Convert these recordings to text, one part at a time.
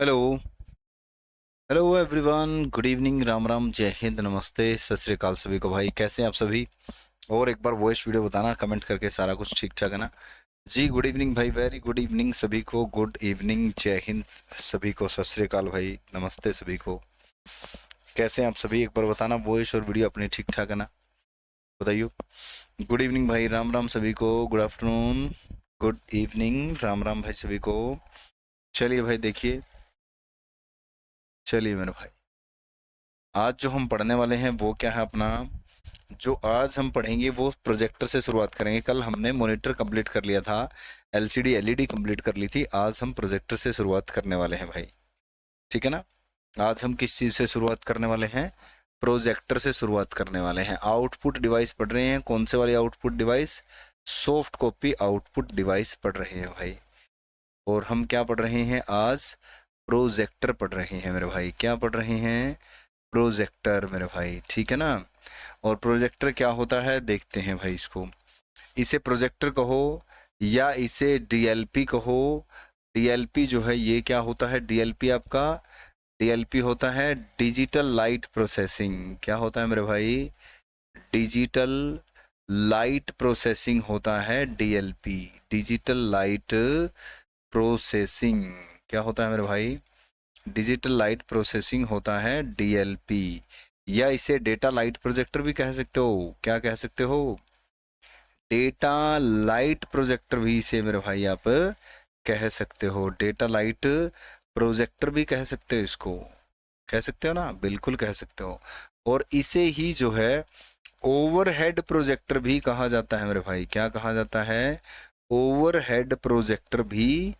Hello. Hello everyone, good evening, Ram Ram, जय हिंद, नमस्ते, सत श्री अकाल सभी को। भाई कैसे हैं आप सभी? और एक बार वॉइस वीडियो बताना कमेंट करके, सारा कुछ ठीक ठाक है ना? जी गुड इवनिंग भाई, वेरी गुड इवनिंग सभी को, गुड इवनिंग, जय हिंद सभी को, सत श्री अकाल भाई, नमस्ते सभी को। कैसे हैं आप सभी? एक बार बताना, वॉइस और वीडियो अपने ठीक ठाक है ना? बताइए। गुड इवनिंग भाई, राम राम सभी को, good afternoon, good evening, Ram Ram भाई सभी को। चलिए भाई देखिए, चलिए मेरे भाई, आज जो हम पढ़ने वाले हैं वो क्या है अपना, जो आज हम पढ़ेंगे वो प्रोजेक्टर से शुरुआत करेंगे। कल हमने मॉनिटर कंप्लीट कर लिया था, एलसीडी एलईडी कंप्लीट कर ली थी, आज हम प्रोजेक्टर से शुरुआत करने वाले हैं भाई। ठीक है ना? आज हम किस चीज़ से शुरुआत करने वाले हैं? प्रोजेक्टर से शुरुआत करने वाले हैं। आउटपुट डिवाइस पढ़ रहे हैं, कौन से वाली output device? Soft copy output device पढ़ रहे हैं भाई। और हम क्या पढ़ रहे हैं आज? प्रोजेक्टर पढ़ रहे हैं मेरे भाई। क्या पढ़ रहे हैं? प्रोजेक्टर मेरे भाई, ठीक है ना? और प्रोजेक्टर क्या होता है देखते हैं भाई इसको। इसे प्रोजेक्टर कहो या इसे डीएलपी कहो। डीएलपी जो है ये क्या होता है? डीएलपी आपका, डीएलपी होता है डिजिटल लाइट प्रोसेसिंग। क्या होता है मेरे भाई? डिजिटल लाइट प्रोसेसिंग होता है डीएलपी, डिजिटल लाइट प्रोसेसिंग। क्या होता है मेरे भाई? डिजिटल लाइट प्रोसेसिंग होता है डीएलपी। या इसे डेटा लाइट प्रोजेक्टर भी कह सकते हो। क्या कह सकते हो? डेटा लाइट प्रोजेक्टर भी इसे मेरे भाई आप कह सकते हो। डेटा लाइट प्रोजेक्टर भी कह सकते हो इसको। कह सकते हो ना? बिल्कुल कह सकते हो। और इसे ही जो है ओवरहेड प्रोजेक्टर भी कहा जाता है मेरे भाई। क्या कहा जाता है? ओवरहेड प्रोजेक्टर भी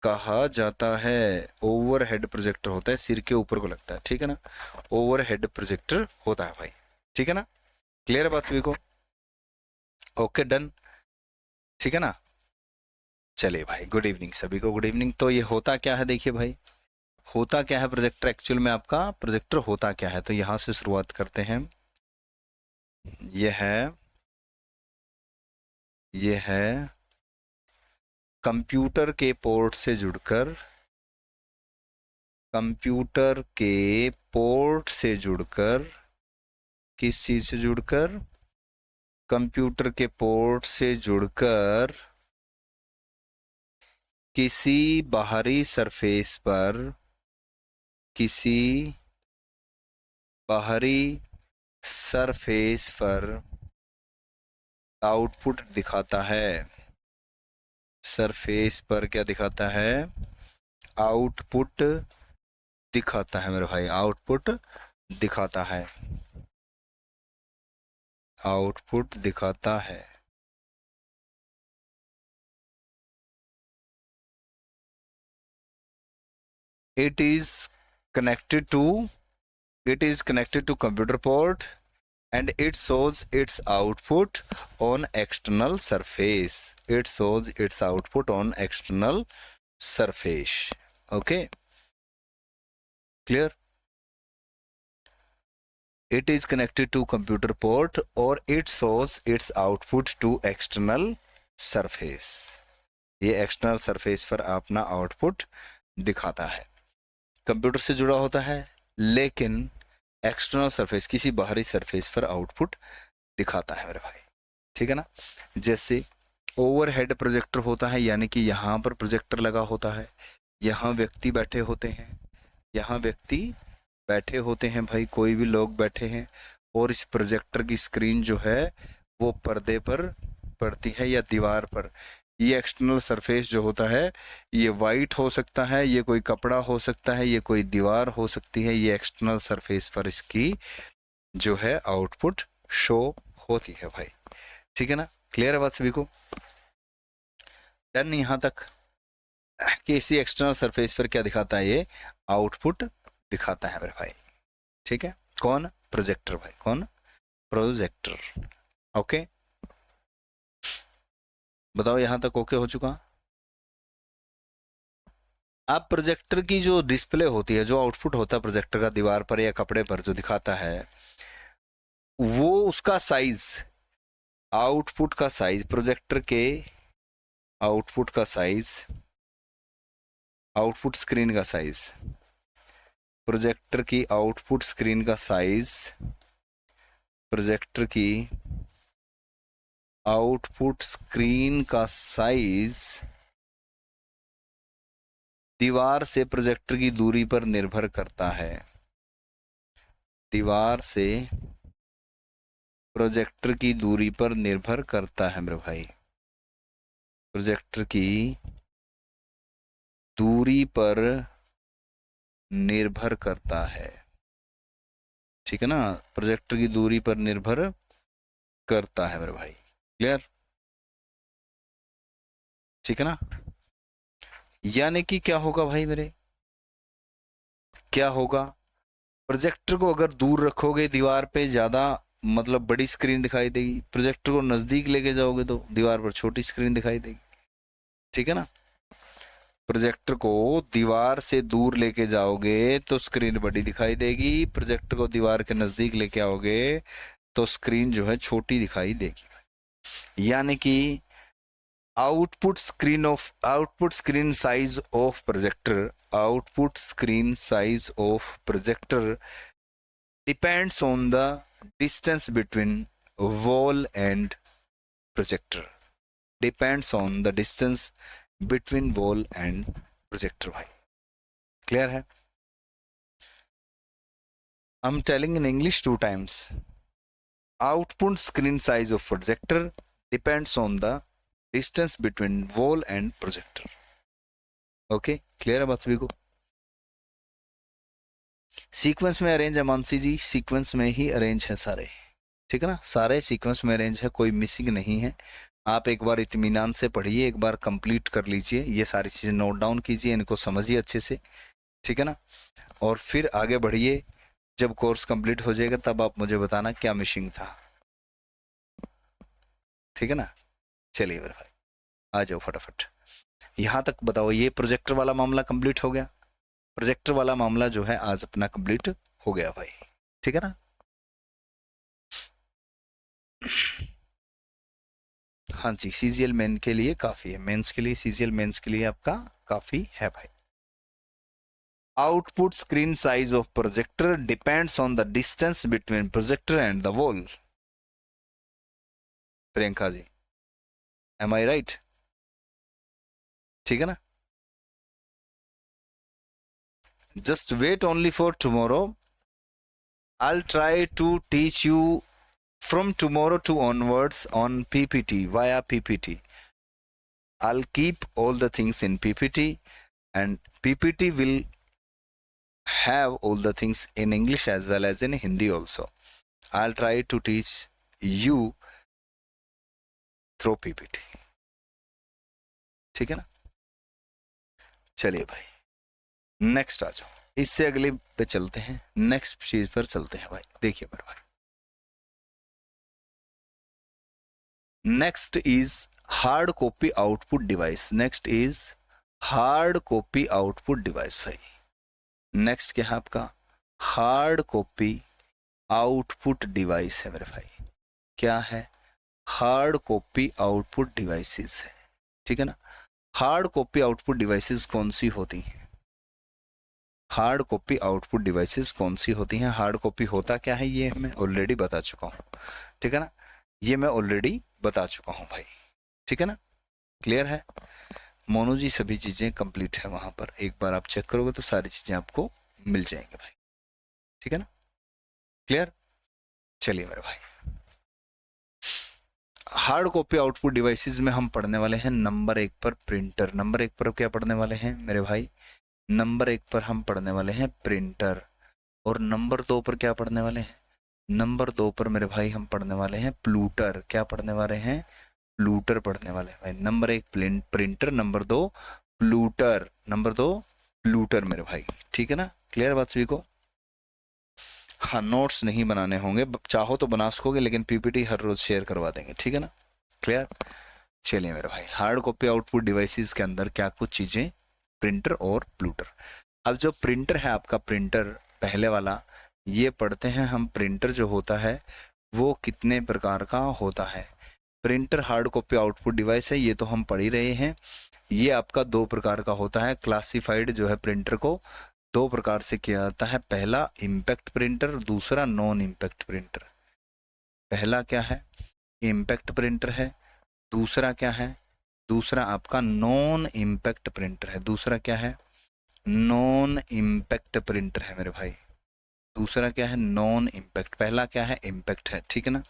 कहा जाता है। ओवरहेड प्रोजेक्टर होता है, सिर के ऊपर को लगता है, ठीक है ना? ओवरहेड प्रोजेक्टर होता है भाई, ठीक है ना? क्लियर है बात सभी को? ओके डन, ठीक है ना? चलिए भाई, गुड इवनिंग सभी को, गुड इवनिंग। तो ये होता क्या है देखिए भाई, होता क्या है प्रोजेक्टर एक्चुअल में? आपका प्रोजेक्टर होता क्या है, तो यहां से शुरुआत करते हैं। ये है, ये है कंप्यूटर के पोर्ट से जुड़कर, कंप्यूटर के पोर्ट से जुड़कर, किस चीज से जुड़कर? कंप्यूटर के पोर्ट से जुड़कर किसी बाहरी सरफेस पर, किसी बाहरी सरफेस पर आउटपुट दिखाता है। सरफेस पर क्या दिखाता है? आउटपुट दिखाता है मेरे भाई, आउटपुट दिखाता है, आउटपुट दिखाता है। It is connected to, it is connected to computer port and it shows its output on external surface. It shows its output on external surface. Okay, clear? It is connected to computer port or it shows its output to external surface. ये external surface पर अपना output दिखाता है। Computer से जुड़ा होता है लेकिन एक्सटर्नल सरफेस, किसी बाहरी सरफेस पर आउटपुट दिखाता है मेरे भाई, ठीक है ना? जैसे ओवरहेड प्रोजेक्टर होता है, यानी कि यहाँ पर प्रोजेक्टर लगा होता है, यहाँ व्यक्ति बैठे होते हैं, यहाँ व्यक्ति बैठे होते हैं भाई, कोई भी लोग बैठे हैं, और इस प्रोजेक्टर की स्क्रीन जो है वो पर्दे पर पड़ती है या दीवार पर। ये एक्सटर्नल सरफेस जो होता है ये वाइट हो सकता है, ये कोई कपड़ा हो सकता है, ये कोई दीवार हो सकती है, ये एक्सटर्नल सरफेस पर इसकी जो है आउटपुट शो होती है भाई, ठीक है ना? क्लियर है बात सभी को? डन यहाँ तक कि इसी एक्सटर्नल सरफेस पर क्या दिखाता है? ये आउटपुट दिखाता है मेरे भाई, ठीक है? कौन? प्रोजेक्टर भाई, कौन? प्रोजेक्टर। ओके, बताओ यहाँ तक ओके हो चुका? अब प्रोजेक्टर की जो डिस्प्ले होती है, जो आउटपुट होता है प्रोजेक्टर का दीवार पर या कपड़े पर जो दिखाता है, वो उसका साइज, आउटपुट का साइज, प्रोजेक्टर के आउटपुट का साइज, आउटपुट स्क्रीन का साइज, प्रोजेक्टर की आउटपुट स्क्रीन का साइज, प्रोजेक्टर की आउटपुट स्क्रीन का साइज दीवार से प्रोजेक्टर की दूरी पर निर्भर करता है। दीवार से प्रोजेक्टर की दूरी पर निर्भर करता है मेरे भाई, प्रोजेक्टर की दूरी पर निर्भर करता है, ठीक है ना, प्रोजेक्टर की दूरी पर निर्भर करता है मेरे भाई। क्लियर, ठीक है ना। यानी कि क्या होगा भाई मेरे, क्या होगा, प्रोजेक्टर को अगर दूर रखोगे दीवार पे ज्यादा मतलब बड़ी स्क्रीन दिखाई देगी, प्रोजेक्टर को नजदीक लेके जाओगे तो दीवार पर छोटी स्क्रीन दिखाई देगी, ठीक है ना। प्रोजेक्टर को दीवार से दूर लेके जाओगे तो स्क्रीन बड़ी दिखाई देगी, प्रोजेक्टर को दीवार के नजदीक लेके आओगे तो स्क्रीन जो है छोटी दिखाई देगी। यानी कि output screen size of projector, output screen size of projector depends on the distance between wall and projector, depends on the distance between wall and projector भाई। क्लियर है। I am telling in English 2 times, output screen size of projector depends on the distance between wall and projector. Okay, clear है बात सभी को। Sequence में arrange है मानसी जी, sequence में ही arrange है सारे, ठीक है ना, सारे सीक्वेंस में अरेंज है, कोई मिसिंग नहीं है। आप एक बार इत्मीनान से पढ़िए, एक बार कंप्लीट कर लीजिए, ये सारी चीजें नोट डाउन कीजिए, इनको समझिए अच्छे से, ठीक है ना, और फिर आगे बढ़िए। जब कोर्स कंप्लीट हो जाएगा तब आप मुझे बताना क्या मिसिंग था, ठीक है ना। चलिए मेरे भाई आ जाओ फटाफट, यहां तक बताओ। ये प्रोजेक्टर वाला मामला कंप्लीट हो गया, प्रोजेक्टर वाला मामला जो है आज अपना कंप्लीट हो गया भाई, ठीक है ना। हाँ जी, सीजीएल मेन के लिए काफी है, मेंस के लिए, सीजीएल मेंस के लिए आपका काफी है भाई। Output screen size of projector depends on the distance between projector and the wall. Priyanka ji, am I right, ठीक है ना। Just wait only for tomorrow, I'll try to teach you from tomorrow to onwards on PPT, via PPT. I'll keep all the things in PPT and PPT will have all the things in English as well as in Hindi also. I'll try to teach you through PPT. ठीक है ना। चलिए भाई next आ जाओ, इससे अगले पे चलते हैं, नेक्स्ट चीज पर चलते हैं भाई। देखिए मेरे भाई, next is hard copy output device, next is hard copy output device भाई। नेक्स्ट क्या है आपका, हार्ड कॉपी आउटपुट डिवाइस है मेरे भाई। क्या है, हार्ड कॉपी आउटपुट डिवाइसेस है, ठीक है ना। हार्ड कॉपी आउटपुट डिवाइसेस कौन सी होती हैं, हार्ड कॉपी आउटपुट डिवाइसेस कौन सी होती हैं, हार्ड कॉपी होता क्या है ये मैं ऑलरेडी बता चुका हूं, ठीक है ना, ये मैं ऑलरेडी बता चुका हूं भाई, ठीक है ना। क्लियर है मोनू जी, सभी चीजें कंप्लीट है वहां पर, एक बार आप चेक करोगे तो सारी चीजें आपको मिल जाएंगे भाई, ठीक है ना। क्लियर, चलिए मेरे भाई, हार्ड कॉपी आउटपुट डिवाइसेस में हम पढ़ने वाले हैं नंबर 1 पर प्रिंटर। नंबर 1 पर क्या पढ़ने वाले हैं मेरे भाई, नंबर 1 पर हम पढ़ने वाले हैं प्रिंटर। और नंबर 2 पर क्या पढ़ने वाले हैं, नंबर 2 पर मेरे भाई हम पढ़ने वाले हैं प्लूटर। क्या पढ़ने वाले हैं, प्लूटर पढ़ने वाले हैं भाई। नंबर 1 प्रिंटर, नंबर 2 प्लूटर, नंबर 2 प्लूटर मेरे भाई, ठीक है ना। क्लियर बात सभी को। हाँ, नोट्स नहीं बनाने होंगे, चाहो तो बना सकोगे, लेकिन पीपीटी हर रोज शेयर करवा देंगे, ठीक है ना। क्लियर, चलिए मेरे भाई, हार्ड कॉपी आउटपुट डिवाइसेस के अंदर क्या कुछ चीजें, प्रिंटर और प्लूटर। अब जो प्रिंटर है आपका, प्रिंटर पहले वाला, ये पढ़ते हैं हम। प्रिंटर जो होता है वो कितने प्रकार का होता है। Printer hard copy output device है, ये तो हम पढ़ ही रहे हैं। ये आपका दो प्रकार का होता है। क्लासिफाइड जो है प्रिंटर को दो प्रकार से किया जाता है, पहला इम्पैक्ट प्रिंटर, दूसरा नॉन इम्पैक्ट प्रिंटर। पहला क्या है, इम्पैक्ट प्रिंटर है, दूसरा क्या है, दूसरा आपका नॉन इम्पैक्ट प्रिंटर है। दूसरा क्या है, नॉन इम्पैक्ट प्रिंटर है मेरे भाई। दूसरा क्या है, नॉन इम्पैक्ट, पहला क्या है, इम्पैक्ट है, ठीक है ना।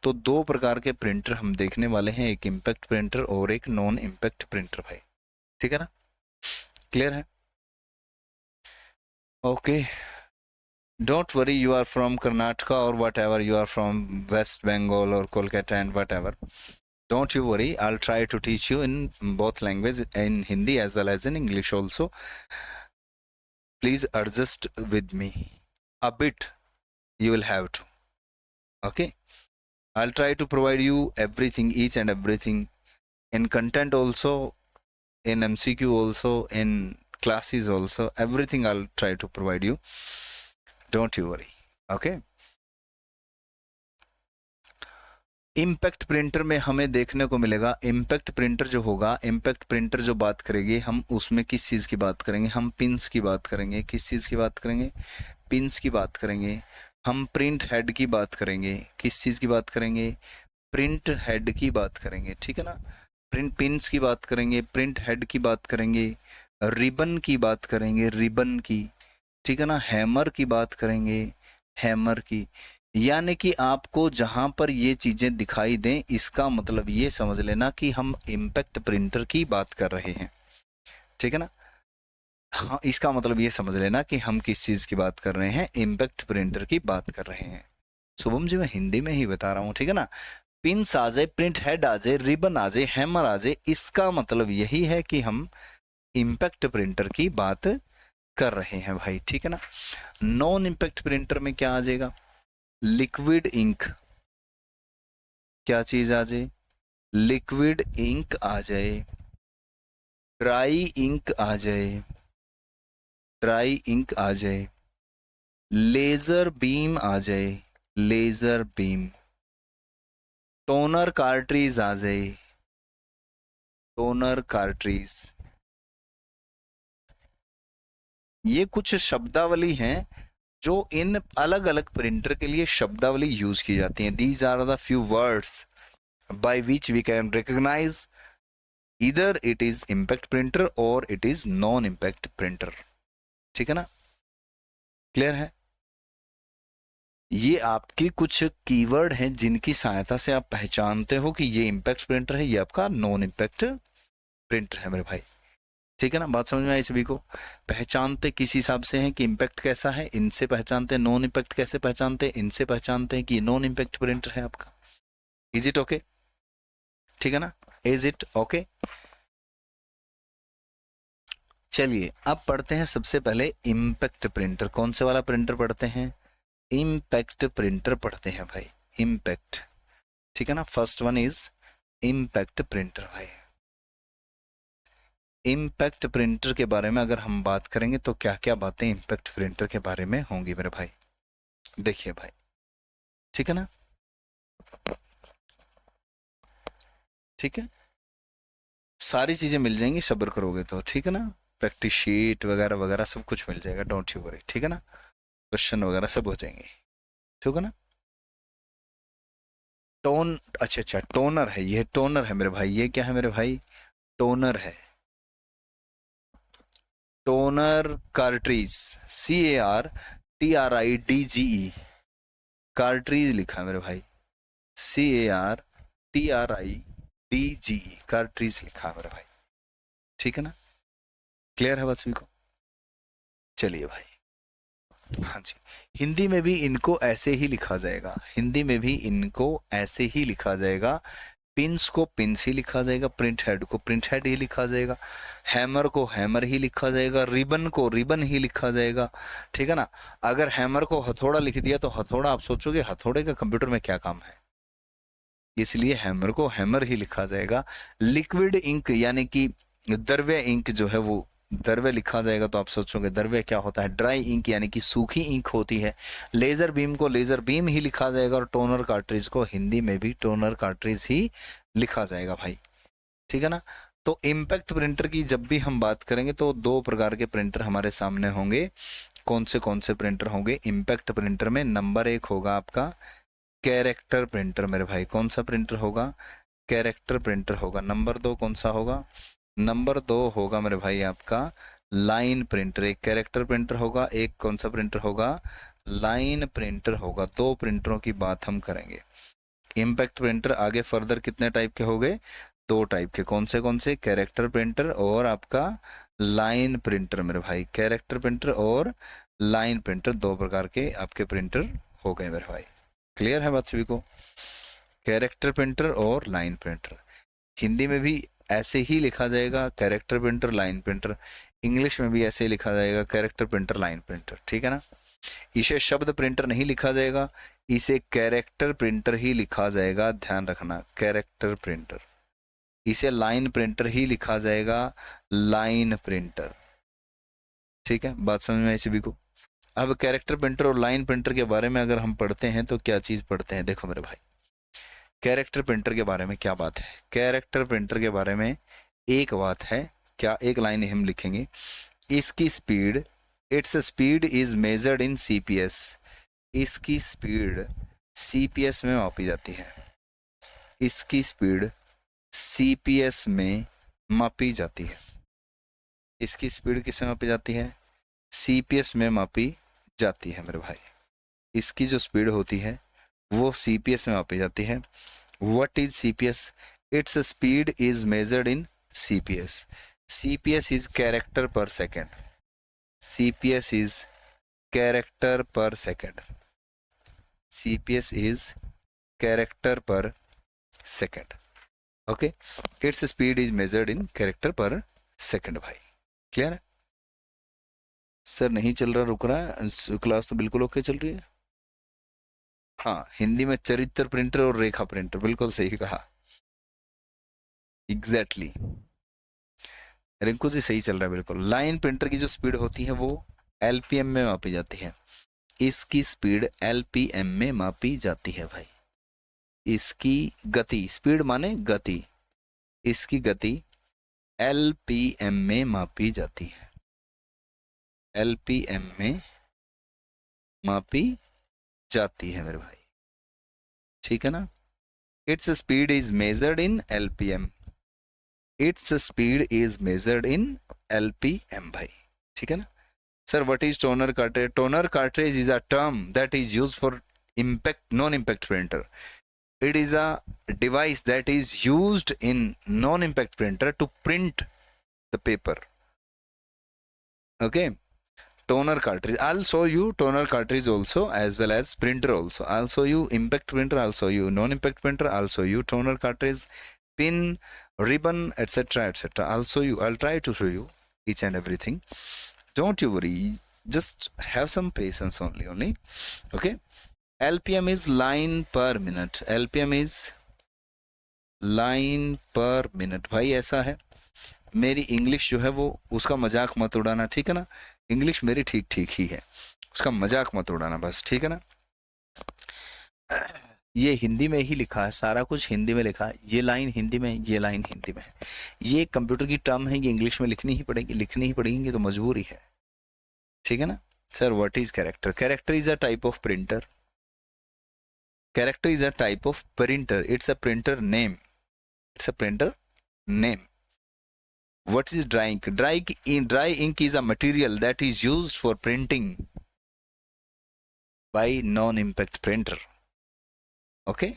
तो दो प्रकार के प्रिंटर हम देखने वाले हैं, एक इम्पैक्ट प्रिंटर और एक नॉन इम्पैक्ट प्रिंटर भाई, ठीक है ना, क्लियर है। Okay, don't worry, you are from Karnataka or whatever, you are from West Bengal or Kolkata and whatever, don't you worry, I'll try to teach you in both language, in Hindi as well as in English also. Please adjust with me a bit, you will have to, okay. I'll try to provide you everything, each and everything, in content also, in MCQ also, in classes also, everything I'll try to provide you, don't you worry, okay. Impact printer में हमें देखने को मिलेगा, impact printer जो होगा, impact printer जो बात करेगी, हम उसमें किस चीज़ की बात करेंगे, हम पिंस की बात करेंगे। किस चीज़ की बात करेंगे, पिंस की बात करेंगे। हम प्रिंट हेड की बात करेंगे, किस चीज़ की बात करेंगे, प्रिंट हेड की बात करेंगे, ठीक है ना। प्रिंट पिंस की बात करेंगे, प्रिंट हेड की बात करेंगे, रिबन की बात करेंगे, रिबन की, ठीक है ना, हैमर की बात करेंगे, हैमर की। यानी कि आपको जहां पर ये चीजें दिखाई दें, इसका मतलब ये समझ लेना कि हम इम्पैक्ट प्रिंटर की बात कर रहे हैं, ठीक है ना। हाँ, इसका मतलब ये समझ लेना कि हम किस चीज की बात कर रहे हैं, इम्पैक्ट प्रिंटर की बात कर रहे हैं। शुभम जी मैं हिंदी में ही बता रहा हूँ, ठीक है ना। पिंस आ जाए, प्रिंट हेड आ जाए, रिबन आ जाए, हैमर आ जाए, इसका मतलब यही है कि हम इम्पैक्ट प्रिंटर की बात कर रहे हैं भाई, ठीक है ना। नॉन इम्पैक्ट प्रिंटर में क्या आ जाएगा, लिक्विड इंक, क्या चीज आ जाए, लिक्विड इंक आ जाए, ड्राई इंक आ जाए, ड्राई इंक आ जाए, लेजर बीम आ जाए, लेजर बीम, टोनर कार्ट्रीज आ जाए, टोनर कार्ट्रीज। ये कुछ शब्दावली हैं जो इन अलग अलग प्रिंटर के लिए शब्दावली यूज की जाती हैं। These are the few words by which we can recognise either it is impact printer or it is non impact printer, ठीक है ना, क्लियर है। ये आपकी कुछ कीवर्ड हैं जिनकी सहायता से आप पहचानते हो कि ये इम्पैक्ट प्रिंटर है, ये आपका नॉन इम्पैक्ट प्रिंटर है मेरे भाई, ठीक है ना। बात समझ में आई सभी को। पहचानते किस हिसाब से हैं कि इम्पैक्ट कैसा है, इनसे पहचानते हैं। नॉन इम्पैक्ट कैसे पहचानते हैं, इनसे पहचानते हैं कि नॉन इम्पैक्ट प्रिंटर है आपका। इज इट ओके, ठीक है ना, इज इट ओके। चलिए अब पढ़ते हैं सबसे पहले इम्पैक्ट प्रिंटर। कौन से वाला प्रिंटर पढ़ते हैं, इम्पैक्ट प्रिंटर पढ़ते हैं भाई, इम्पैक्ट, ठीक है ना। First one is impact printer भाई। इम्पैक्ट प्रिंटर के बारे में अगर हम बात करेंगे तो क्या क्या बातें इम्पैक्ट प्रिंटर के बारे में होंगी मेरे भाई, देखिए भाई, ठीक है ना, ठीक है। सारी चीजें मिल जाएंगी, सब्र करोगे तो, ठीक है ना। प्रैक्टिस शीट वगैरह वगैरह सब कुछ मिल जाएगा, डोंट यू वरी, ठीक है ना। क्वेश्चन वगैरह सब हो जाएंगे, ठीक है ना। टोन, अच्छा अच्छा, टोनर है, ये टोनर है मेरे भाई। ये क्या है मेरे भाई, टोनर है, टोनर कार्ट्रीज, CARTRIDGE, कार्ट्रीज लिखा है मेरे भाई, CARTRIDGE, कार्ट्रीज लिखा है मेरे भाई, ठीक है ना, क्लियर है बात सभी को। चलिए भाई, हाँ जी, हिंदी में भी इनको ऐसे ही लिखा जाएगा, हिंदी में भी इनको ऐसे ही लिखा जाएगा। पिंस को पिंस ही लिखा जाएगा, प्रिंट हेड को प्रिंट हेड ही लिखा जाएगा, हैमर को हैमर ही लिखा जाएगा, रिबन को रिबन ही लिखा जाएगा, ठीक है ना। अगर हैमर को हथौड़ा लिख दिया तो हथौड़ा, आप सोचोगे हथौड़े का कंप्यूटर में क्या काम है, इसलिए हैमर को हैमर ही लिखा जाएगा। लिक्विड इंक यानी कि द्रव्य इंक जो है वो द्रव्य लिखा जाएगा, तो आप सोचोगे द्रव्य क्या होता है, ड्राई इंक यानी कि सूखी इंक होती है। लेजर बीम को लेजर बीम ही लिखा जाएगा, और टोनर कार्ट्रिज को हिंदी में भी टोनर कार्ट्रिज ही लिखा जाएगा भाई, ठीक है ना। तो इम्पैक्ट प्रिंटर की जब भी हम बात करेंगे तो दो प्रकार के प्रिंटर हमारे सामने होंगे। कौन से प्रिंटर होंगे इम्पैक्ट प्रिंटर में? नंबर एक होगा आपका कैरेक्टर प्रिंटर मेरे भाई। कौन सा प्रिंटर होगा? कैरेक्टर प्रिंटर होगा। नंबर दो कौन सा होगा? नंबर दो होगा मेरे भाई आपका लाइन प्रिंटर। एक कैरेक्टर प्रिंटर होगा, एक कौन सा प्रिंटर होगा? लाइन प्रिंटर होगा। दो प्रिंटरों की बात हम करेंगे। इम्पैक्ट प्रिंटर आगे फर्दर कितने टाइप के हो गए? दो टाइप के। कौन से? कैरेक्टर प्रिंटर और आपका लाइन प्रिंटर मेरे भाई। कैरेक्टर प्रिंटर और लाइन प्रिंटर, दो प्रकार के आपके प्रिंटर हो गए मेरे भाई। क्लियर है बात सभी को? कैरेक्टर प्रिंटर और लाइन प्रिंटर। हिंदी में भी ऐसे ही लिखा जाएगा, character printer line printer. English में भी ऐसे ही लिखा जाएगा, कैरेक्टर प्रिंटर लाइन प्रिंटर। ठीक है ना? इसे शब्द प्रिंटर नहीं लिखा जाएगा, इसे कैरेक्टर प्रिंटर ही लिखा जाएगा। ध्यान रखना, कैरेक्टर प्रिंटर। इसे लाइन प्रिंटर ही लिखा जाएगा, लाइन प्रिंटर। ठीक है, बात समझ में आई सभी को? अब कैरेक्टर प्रिंटर और लाइन प्रिंटर के बारे में अगर हम पढ़ते हैं तो क्या चीज पढ़ते हैं? देखो मेरे भाई, कैरेक्टर प्रिंटर के बारे में क्या बात है? कैरेक्टर प्रिंटर के बारे में एक बात है, क्या एक लाइन हम लिखेंगे, इसकी speed, its speed is measured in CPS. इसकी स्पीड सीपीएस में मापी जाती है। इसकी स्पीड सीपीएस में मापी जाती है। इसकी स्पीड किस में मापी जाती है? सीपीएस में मापी जाती है मेरे भाई। इसकी जो स्पीड होती है वो सीपीएस में मापी जाती है। What is CPS? Its speed is measured in CPS. CPS is character पर सेकेंड। सीपीएस इज कैरेक्टर पर सेकेंड। सीपीएस इज कैरेक्टर पर second. Okay, its speed is measured in character पर सेकेंड भाई। क्लियर है? सर नहीं चल रहा, रुक रहा है, क्लास तो बिल्कुल ओके चल रही है। हाँ, हिंदी में चरित्र प्रिंटर और रेखा प्रिंटर, बिल्कुल सही कहा। Exactly exactly. रिंकू जी सही चल रहा है बिल्कुल। लाइन प्रिंटर की जो स्पीड होती है वो एलपीएम में मापी जाती है। इसकी स्पीड एलपीएम में मापी जाती है भाई। इसकी गति, स्पीड माने गति, इसकी गति एलपीएम में मापी जाती है। एलपीएम में मापी जाती है मेरे भाई। ठीक है ना? Its speed is measured in LPM. Its speed is measured in LPM भाई। ठीक है ना? Sir what is toner cartridge? Toner cartridge is a term that is used for impact non-impact printer. It is a device that is used in non-impact printer to print the paper. Okay, toner cartridge. I'll show you toner cartridge also, as well as printer also. I'll show you impact printer, I'll show you non-impact printer, I'll show you toner cartridge, pin, ribbon, etc, etc. I'll show you, I'll try to show you each and everything. Don't you worry, just have some patience only. Okay, LPM is line per minute. LPM is line per minute भाई। ऐसा है, मेरी English जो है वो, उसका मजाक मत उड़ाना, ठीक है ना? इंग्लिश मेरी ठीक ठीक ही है, उसका मजाक मत उड़ाना बस, ठीक है ना? ये हिंदी में ही लिखा है, सारा कुछ हिंदी में लिखा है। ये लाइन हिंदी में है, ये लाइन हिंदी में है। ये कंप्यूटर की टर्म है, ये इंग्लिश में लिखनी ही पड़ेगी तो मजबूरी है। ठीक है ना? Sir what is character? Character is a type of printer. Character is a type of printer. It's a printer name. It's a printer name. What is dry ink? Dry ink is a material that is used for printing by non-impact printer. Okay?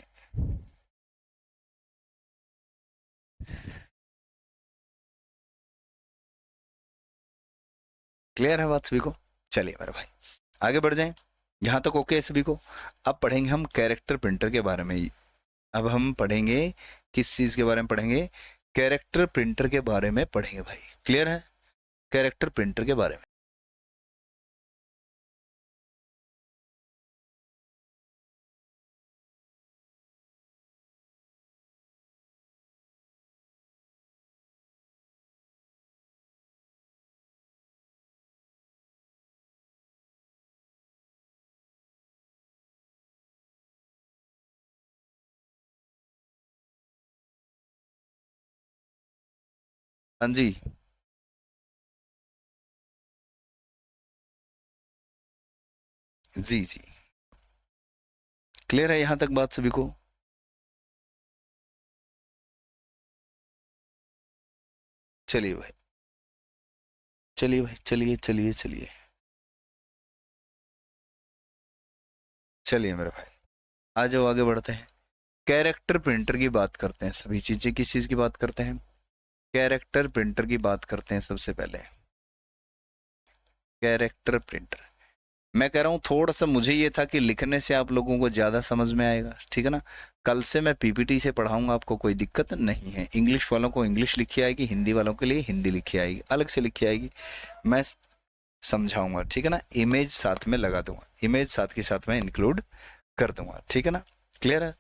Clear है बात सभी को? चलिए मेरे भाई आगे बढ़ जाएं। यहाँ तक ओके है सभी को? अब पढ़ेंगे हम कैरेक्टर प्रिंटर के बारे में। अब हम पढ़ेंगे किस चीज के बारे में पढ़ेंगे? कैरेक्टर प्रिंटर के बारे में पढ़ेंगे भाई। क्लियर है? कैरेक्टर प्रिंटर के बारे में। हाँ जी। जी जी। क्लियर है यहाँ तक बात सभी को? चलिए भाई, चलिए भाई, चलिए चलिए चलिए। चलिए मेरे भाई, आ जाओ आगे बढ़ते हैं। कैरेक्टर प्रिंटर की बात करते हैं। सभी चीजें किस चीज की बात करते हैं? कैरेक्टर प्रिंटर की बात करते हैं सबसे पहले। Character printer. मैं कह रहा हूँ थोड़ा सा मुझे ये था कि लिखने से आप लोगों को ज्यादा समझ में आएगा, ठीक है ना। कल से मैं पीपीटी से पढ़ाऊंगा, आपको कोई दिक्कत नहीं है। इंग्लिश वालों को इंग्लिश लिखी आएगी, हिंदी वालों के लिए हिंदी लिखी आएगी, अलग से लिखी आएगी। मैं समझाऊंगा, ठीक है ना। इमेज साथ में लगा दूंगा, इमेज साथ के साथ में इंक्लूड कर दूंगा, ठीक है ना। क्लियर है?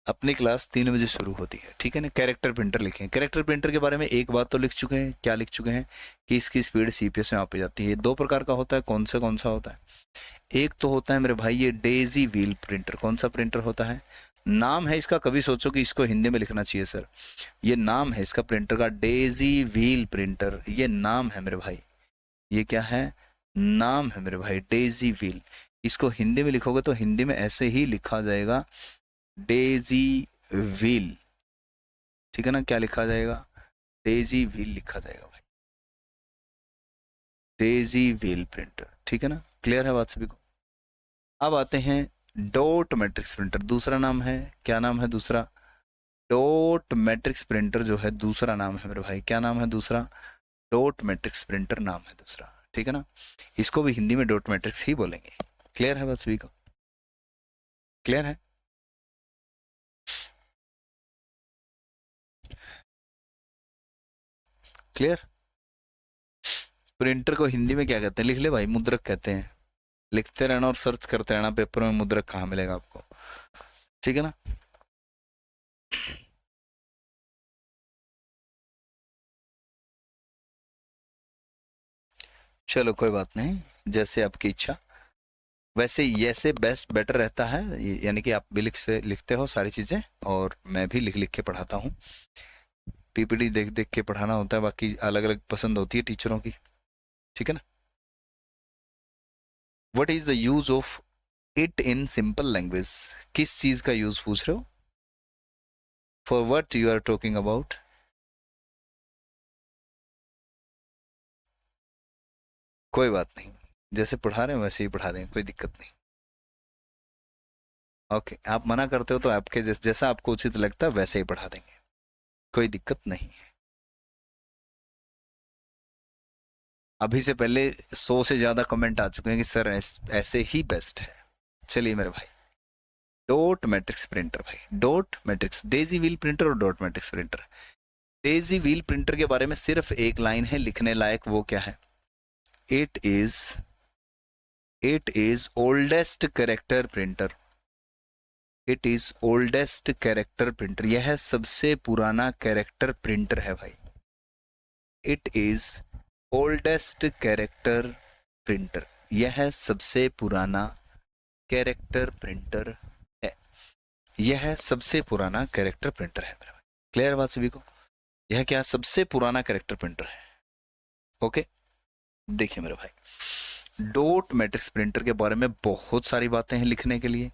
अपनी क्लास 3 बजे शुरू होती है, ठीक है ना। कैरेक्टर प्रिंटर लिखें। कैरेक्टर प्रिंटर के बारे में एक बात तो लिख चुके हैं, क्या लिख चुके हैं? कि इसकी स्पीड सीपीएस में मापी जाती है। दो प्रकार का होता है, कौन सा होता है? एक तो होता है मेरे भाई ये डेजी व्हील प्रिंटर। कौन सा प्रिंटर होता है? नाम है इसका, कभी सोचो कि इसको हिंदी में लिखना चाहिए सर। ये नाम है इसका प्रिंटर का, डेजी व्हील प्रिंटर। ये नाम है मेरे भाई। ये क्या है? नाम है मेरे भाई, डेजी व्हील। इसको हिंदी में लिखोगे तो हिंदी में ऐसे ही लिखा जाएगा, डेजी व्हील। ठीक है ना, क्या लिखा जाएगा? डेजी व्हील लिखा जाएगा भाई, डेजी व्हील प्रिंटर, ठीक है ना। क्लियर है बात सभी को? अब आते हैं डॉट मैट्रिक्स प्रिंटर। दूसरा नाम है, क्या नाम है दूसरा? डॉट मैट्रिक्स प्रिंटर जो है दूसरा नाम है मेरे भाई। क्या नाम है दूसरा? डॉट मैट्रिक्स प्रिंटर नाम है दूसरा, ठीक है ना। इसको भी हिंदी में डॉट मैट्रिक्स ही बोलेंगे। क्लियर है बात सभी को? क्लियर है? क्लियर? प्रिंटर को हिंदी में क्या कहते हैं? लिख ले भाई, मुद्रक कहते हैं। लिखते रहना और सर्च करते रहना पेपर में, मुद्रक कहाँ मिलेगा आपको, ठीक है ना। चलो कोई बात नहीं, जैसे आपकी इच्छा। वैसे जैसे बेस्ट बेटर रहता है, यानी कि आप भी लिखते हो सारी चीजें, और मैं भी लिख लिख के पढ़ाता हूँ। पीपीटी देख देख के पढ़ाना होता है, बाकी अलग अलग पसंद होती है टीचरों की, ठीक है ना। What is the use of it in simple language? किस चीज का यूज पूछ रहे हो? For what you are talking about? कोई बात नहीं, जैसे पढ़ा रहे हैं वैसे ही पढ़ा देंगे, कोई दिक्कत नहीं। ओके, आप मना करते हो तो आपके जैसा आपको उचित लगता है वैसे ही पढ़ा देंगे, कोई दिक्कत नहीं है। अभी से पहले 100 से ज्यादा कमेंट आ चुके हैं कि सर ऐसे ही बेस्ट है। चलिए मेरे भाई, डॉट मैट्रिक्स प्रिंटर भाई, dot matrix, daisy wheel printer और dot matrix printer. Daisy wheel printer के बारे में सिर्फ एक लाइन है लिखने लायक, वो क्या है? It is it is oldest character printer. It is oldest character printer, यह सबसे पुराना कैरेक्टर प्रिंटर है भाई। It is oldest character printer, यह सबसे पुराना कैरेक्टर प्रिंटर है। यह सबसे पुराना कैरेक्टर प्रिंटर है मेरे भाई। क्लियर बात सभी को? यह क्या सबसे पुराना कैरेक्टर प्रिंटर है। ओके, देखिए मेरे भाई, डॉट मैट्रिक्स प्रिंटर के बारे में बहुत सारी बातें हैं लिखने के लिए।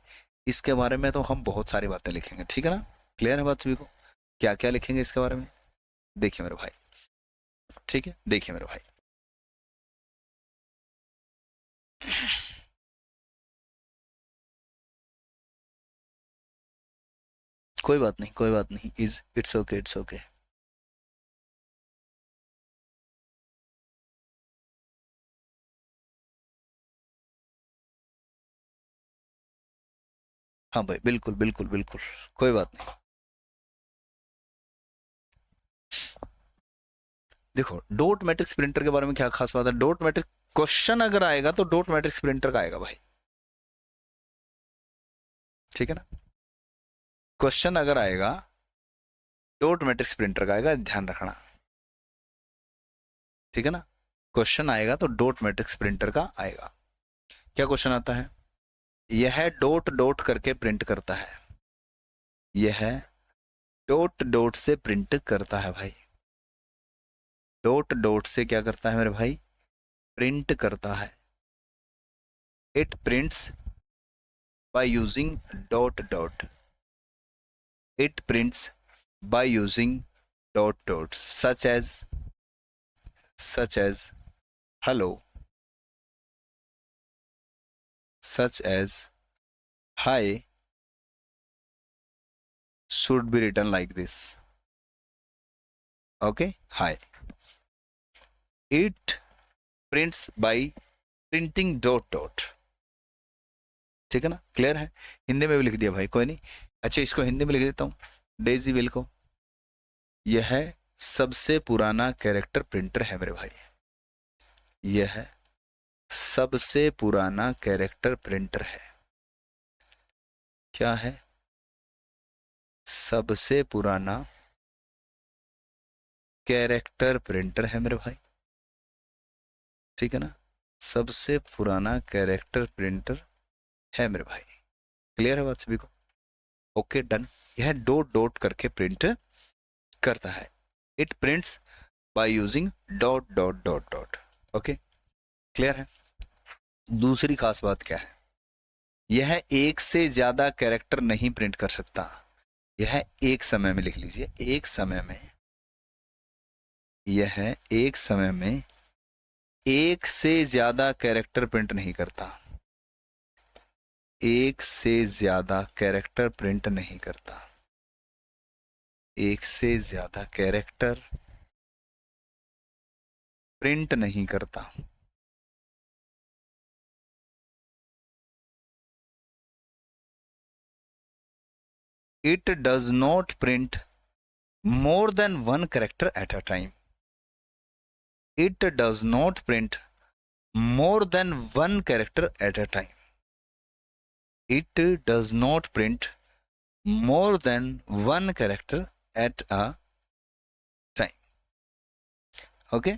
इसके बारे में तो हम बहुत सारी बातें लिखेंगे, ठीक है ना। क्लियर है बात सभी को? क्या क्या लिखेंगे इसके बारे में? देखिए मेरे भाई, ठीक है, देखिए मेरे भाई। कोई बात नहीं, कोई बात नहीं, is it's okay, it's okay. हाँ भाई, बिल्कुल बिल्कुल बिल्कुल, कोई बात नहीं। देखो, डॉट मैट्रिक्स प्रिंटर के बारे में क्या खास बात है? डॉट मैट्रिक्स क्वेश्चन अगर आएगा तो डॉट मैट्रिक्स प्रिंटर का आएगा भाई, ठीक है ना। क्वेश्चन अगर आएगा डॉट मैट्रिक्स प्रिंटर का आएगा, ध्यान रखना, ठीक है ना। क्वेश्चन आएगा तो डॉट मैट्रिक्स प्रिंटर का आएगा। क्या क्वेश्चन आता है? यह डॉट डॉट करके प्रिंट करता है, यह डॉट डॉट से प्रिंट करता है भाई। डॉट डॉट से क्या करता है मेरे भाई, प्रिंट करता है। It prints by using dot dot, it prints by using dot dot, such as hello, such as hi should be written like this. Okay, hi. It prints by printing dot dot. ठीक है ना, clear है। हिंदी में भी लिख दिया भाई, कोई नहीं। अच्छा, इसको हिंदी में लिख देता हूँ, डेजी विल को। यह है सबसे पुराना कैरेक्टर प्रिंटर है मेरे भाई, यह है सबसे पुराना कैरेक्टर प्रिंटर है। क्या है, सबसे पुराना कैरेक्टर प्रिंटर है मेरे भाई, ठीक है ना, सबसे पुराना कैरेक्टर प्रिंटर है मेरे भाई। क्लियर है बात सभी को? Okay, done. यह डॉट डॉट करके प्रिंट करता है। It prints by using dot dot dot dot. Okay, clear है। दूसरी खास बात क्या है, यह एक से ज्यादा कैरेक्टर नहीं प्रिंट कर सकता। यह एक समय में, लिख लीजिए, एक समय में, यह एक समय में एक से ज्यादा कैरेक्टर प्रिंट नहीं करता, एक से ज्यादा कैरेक्टर प्रिंट नहीं करता, एक से ज्यादा कैरेक्टर प्रिंट नहीं करता। It does not print more than one character at a time. It does not print more than one character at a time. It does not print more than one character at a time. Okay?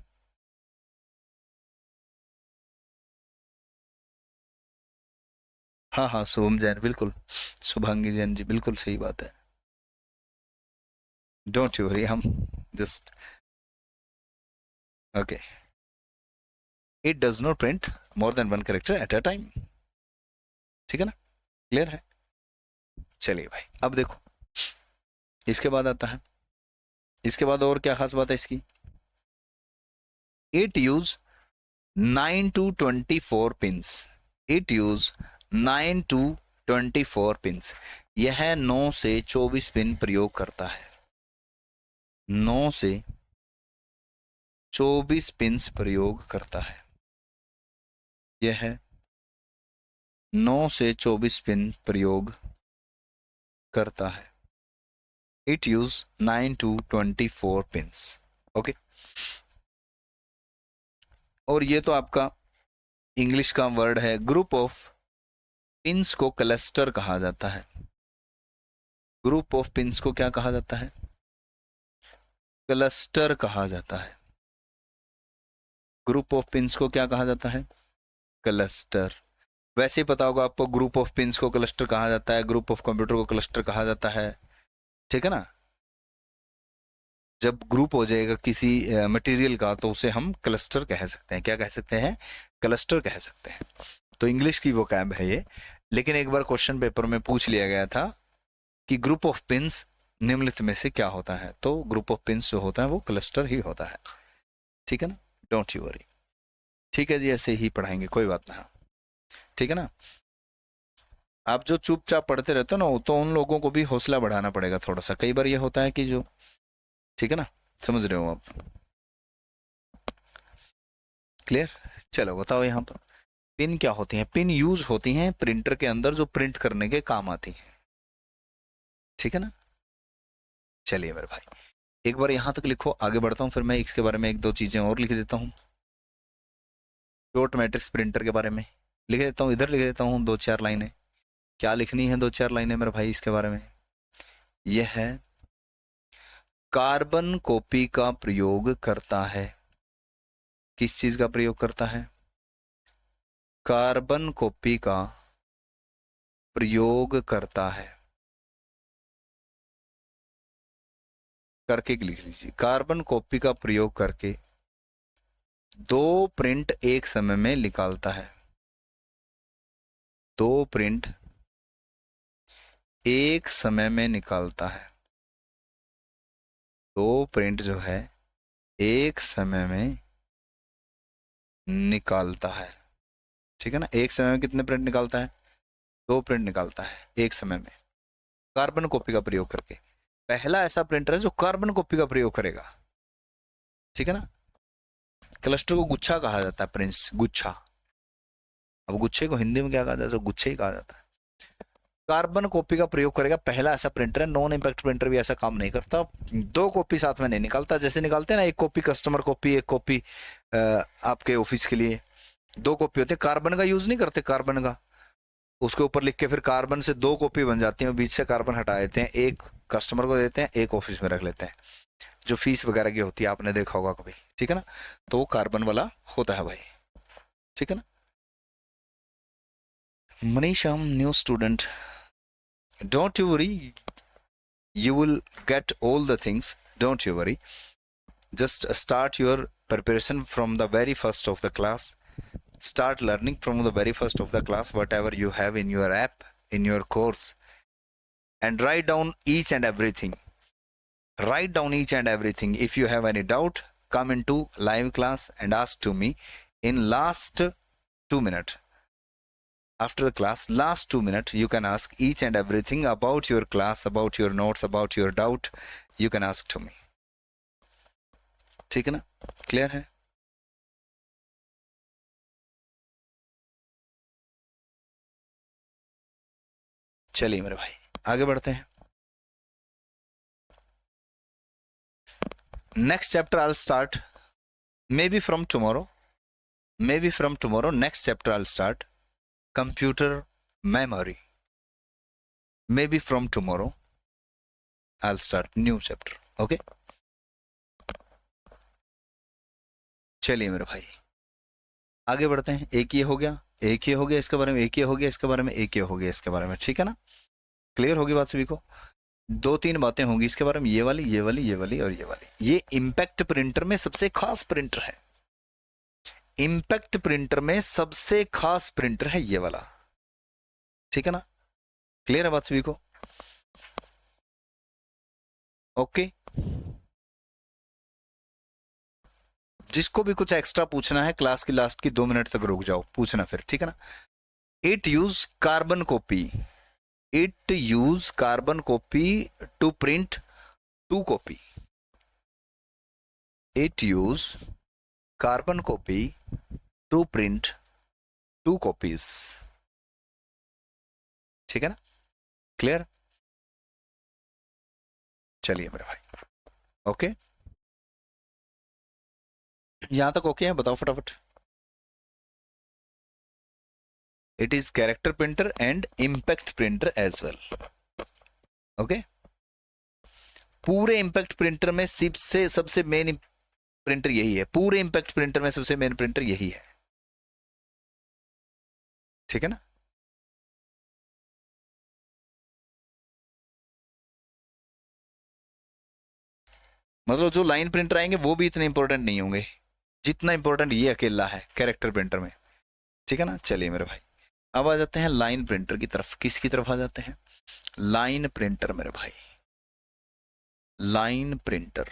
हाँ हाँ, शुभम जैन, बिल्कुल, शुभांगी जैन जी, बिल्कुल सही बात है। Don't you worry, हम just okay. It does not print more than one character at a time, ठीक है ना, क्लियर है। चलिए भाई, अब देखो इसके बाद आता है, इसके बाद और क्या खास बात है इसकी। It use 9 to 24 pins. It use 9 to 24 pins. यह 9 से 24 पिन प्रयोग करता है। 9 से 24 पिंस प्रयोग करता है। यह 9 से 24 पिन प्रयोग करता है। It use 9 to 24 pins. Okay, और ये तो आपका इंग्लिश का वर्ड है। ग्रुप ऑफ पिंस को क्लस्टर कहा जाता है। ग्रुप ऑफ पिंस को क्या कहा जाता है? क्लस्टर कहा जाता है। ग्रुप ऑफ पिंस को क्या कहा जाता है? क्लस्टर। वैसे ही पता होगा आपको, ग्रुप ऑफ पिंस को क्लस्टर कहा जाता है, ग्रुप ऑफ कंप्यूटर को क्लस्टर कहा जाता है, ठीक है ना। जब ग्रुप हो जाएगा किसी मटेरियल का तो उसे हम क्लस्टर कह सकते हैं। क्या कह सकते हैं? क्लस्टर कह सकते हैं। तो इंग्लिश की वोकैब है ये। लेकिन एक बार क्वेश्चन पेपर में पूछ लिया गया था कि ग्रुप ऑफ पिंस निम्नलिखित में से क्या होता है, तो ग्रुप ऑफ पिंस जो होता है वो क्लस्टर ही होता है, ठीक है ना। डोंट यू वरी, ठीक है जी, ऐसे ही पढ़ाएंगे, कोई बात ना, ठीक है ना। आप जो चुपचाप पढ़ते रहते हो ना, तो उन लोगों को भी हौसला बढ़ाना पड़ेगा थोड़ा सा। कई बार ये होता है कि जो, ठीक है ना, समझ रहे हो आप? क्लियर? चलो बताओ यहाँ पर पिन क्या होती हैं। पिन यूज होती हैं प्रिंटर के अंदर जो प्रिंट करने के काम आती हैं, ठीक है ना। चलिए मेरे भाई, एक बार यहां तक लिखो, आगे बढ़ता हूं, फिर मैं इसके बारे में एक दो चीजें और लिख देता हूं। डॉट मैट्रिक्स प्रिंटर के बारे में लिख देता हूं, इधर लिख देता हूं दो चार लाइनें। क्या लिखनी है दो चार लाइनें मेरे भाई इसके बारे में? यह है कार्बन कॉपी का प्रयोग करता है। किस चीज का प्रयोग करता है? कार्बन कॉपी का प्रयोग करता है। करके लिख लीजिए, कार्बन कॉपी का प्रयोग करके 2 प्रिंट एक समय में निकालता है, 2 प्रिंट एक समय में निकालता है, 2 प्रिंट जो है एक समय में निकालता है, ठीक है ना। एक समय में कितने प्रिंट निकालता है? 2 प्रिंट निकालता है एक समय में, कार्बन कॉपी का प्रयोग करके। पहला ऐसा प्रिंटर है जो कार्बन कॉपी का प्रयोग करेगा, ठीक है ना। क्लस्टर को गुच्छा कहा जाता है, प्रिंस गुच्छा। अब गुच्छे को हिंदी में क्या कहा जाता है? गुच्छे ही कहा जाता है। कार्बन कॉपी का प्रयोग करेगा, पहला ऐसा प्रिंटर है। नॉन इंपैक्ट प्रिंटर भी ऐसा काम नहीं करता, 2 कॉपी साथ में नहीं निकालता। जैसे निकालते हैं ना, एक कॉपी कस्टमर कॉपी, एक कॉपी आपके ऑफिस के लिए, 2 कॉपी होते हैं। कार्बन का यूज नहीं करते, कार्बन का उसके ऊपर लिख के फिर कार्बन से 2 कॉपी बन जाती है, बीच से कार्बन हटा देते हैं, एक कस्टमर को देते हैं, एक ऑफिस में रख लेते हैं, जो फीस वगैरह की होती है, आपने देखा होगा कभी, ठीक है ना। तो वो कार्बन वाला होता है भाई, ठीक है ना। Manisha, new student, don't you worry, you will get all the things, don't you worry. Just start your preparation from the very first of the class, start learning from the very first of the class whatever you have in your app, in your course, and write down each and everything, write down each and everything. If you have any doubt, come into live class and ask to me in last 2 minutes. After the class, last 2 minutes, you can ask each and everything about your class, about your notes, about your doubt, you can ask to me, ठीक है ना। Clear है? चलिए मेरे भाई आगे बढ़ते हैं। Next chapter I'll start maybe from tomorrow, next chapter I'll start computer memory. Maybe from tomorrow I'll start new chapter. Okay, चलिए मेरे भाई आगे बढ़ते हैं। एक ये हो गया, एक ये हो गया इसके बारे में, एक ये हो गया इसके बारे में, एक ये हो गया इसके बारे में, ठीक है ना। क्लियर होगी बात सभी को? 2-3 बातें होंगी इसके बारे में, ये वाली, ये वाली, ये वाली और ये वाली। ये इम्पैक्ट प्रिंटर में सबसे खास प्रिंटर है, इम्पैक्ट प्रिंटर में सबसे खास प्रिंटर है ये वाला, ठीक है ना। क्लियर है बात सभी को? ओके, जिसको भी कुछ एक्स्ट्रा पूछना है क्लास की लास्ट की 2 मिनट तक रुक जाओ, पूछना फिर, ठीक है ना। It use carbon copy, it use carbon copy to print 2 copy, it use carbon copy to print 2 copies, ठीक है ना। क्लियर? चलिए मेरे भाई ओके, यहां तक ओके है? बताओ फटाफट। It is character printer and impact printer as well. Okay, पूरे इम्पैक्ट प्रिंटर में सबसे मेन प्रिंटर यही है, पूरे इम्पैक्ट प्रिंटर में सबसे मेन प्रिंटर यही है, ठीक है ना। मतलब जो लाइन प्रिंटर आएंगे वो भी इतने इंपॉर्टेंट नहीं होंगे जितना इंपॉर्टेंट ये अकेला है कैरेक्टर प्रिंटर में, ठीक है ना। चलिए मेरे भाई अब आ जाते हैं लाइन प्रिंटर की तरफ। किसकी तरफ आ जाते हैं? लाइन प्रिंटर मेरे भाई, लाइन प्रिंटर।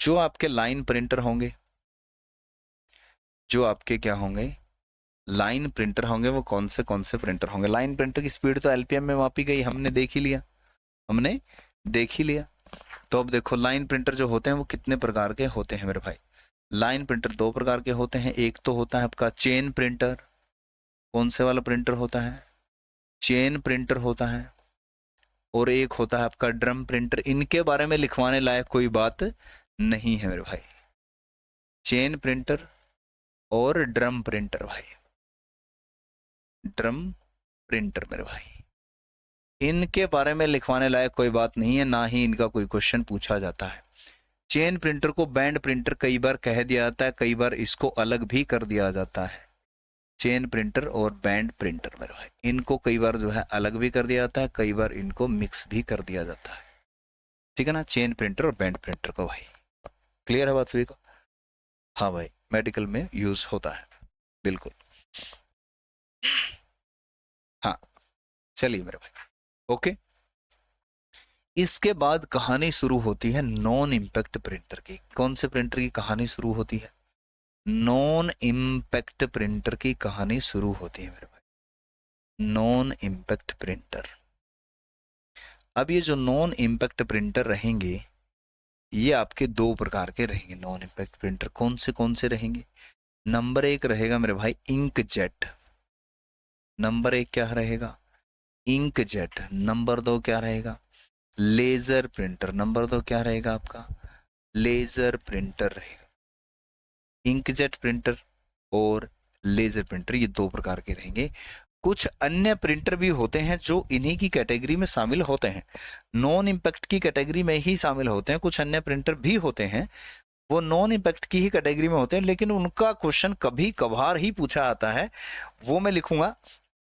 जो आपके लाइन प्रिंटर होंगे, जो आपके क्या होंगे, लाइन प्रिंटर होंगे, वो कौन से प्रिंटर होंगे? लाइन प्रिंटर की स्पीड तो एलपीएम में मापी गई, हमने देख ही लिया, हमने देख ही लिया। तो अब देखो लाइन प्रिंटर जो होते हैं वो कितने प्रकार के होते हैं मेरे भाई। लाइन प्रिंटर 2 प्रकार के होते हैं। एक तो होता है आपका चेन प्रिंटर। कौन से वाला प्रिंटर होता है? चेन प्रिंटर होता है। और एक होता है आपका ड्रम प्रिंटर। इनके बारे में लिखवाने लायक कोई बात नहीं है मेरे भाई। चेन प्रिंटर और ड्रम प्रिंटर भाई, ड्रम प्रिंटर मेरे भाई, इनके बारे में लिखवाने लायक कोई बात नहीं है, ना ही इनका कोई क्वेश्चन पूछा जाता है। चेन प्रिंटर को बैंड प्रिंटर कई बार कह दिया जाता है, कई बार इसको अलग भी कर दिया जाता है। चेन प्रिंटर और बैंड प्रिंटर मेरे भाई, इनको कई बार जो है अलग भी कर दिया जाता है, कई बार इनको मिक्स भी कर दिया जाता है, ठीक है ना। चेन प्रिंटर और बैंड प्रिंटर को भाई, क्लियर है बात सभी को? हाँ भाई, मेडिकल में यूज होता है, बिल्कुल। हाँ, चलिए मेरे भाई, ओके। इसके बाद कहानी शुरू होती है नॉन इम्पैक्ट प्रिंटर की। कौन से प्रिंटर की कहानी शुरू होती है? नॉन इम्पैक्ट प्रिंटर की कहानी शुरू होती है मेरे भाई, नॉन इम्पैक्ट प्रिंटर। अब ये जो नॉन इम्पैक्ट प्रिंटर रहेंगे, ये आपके दो प्रकार के रहेंगे। नॉन इम्पैक्ट प्रिंटर कौन से रहेंगे? नंबर एक रहेगा मेरे भाई इंकजेट। नंबर एक क्या रहेगा? इंकजेट। नंबर दो क्या रहेगा? Laser printer. नंबर दो क्या रहेगा आपका? लेजर प्रिंटर रहेगा। इंकजेट प्रिंटर और लेजर प्रिंटर, ये दो प्रकार के रहेंगे। कुछ अन्य प्रिंटर भी होते हैं जो इन्हीं की कैटेगरी में शामिल होते हैं, नॉन इम्पैक्ट की कैटेगरी में ही शामिल होते हैं। कुछ अन्य प्रिंटर भी होते हैं, वो नॉन इम्पैक्ट की ही कैटेगरी में होते हैं, लेकिन उनका क्वेश्चन कभी कभार ही पूछा आता है। वो मैं लिखूंगा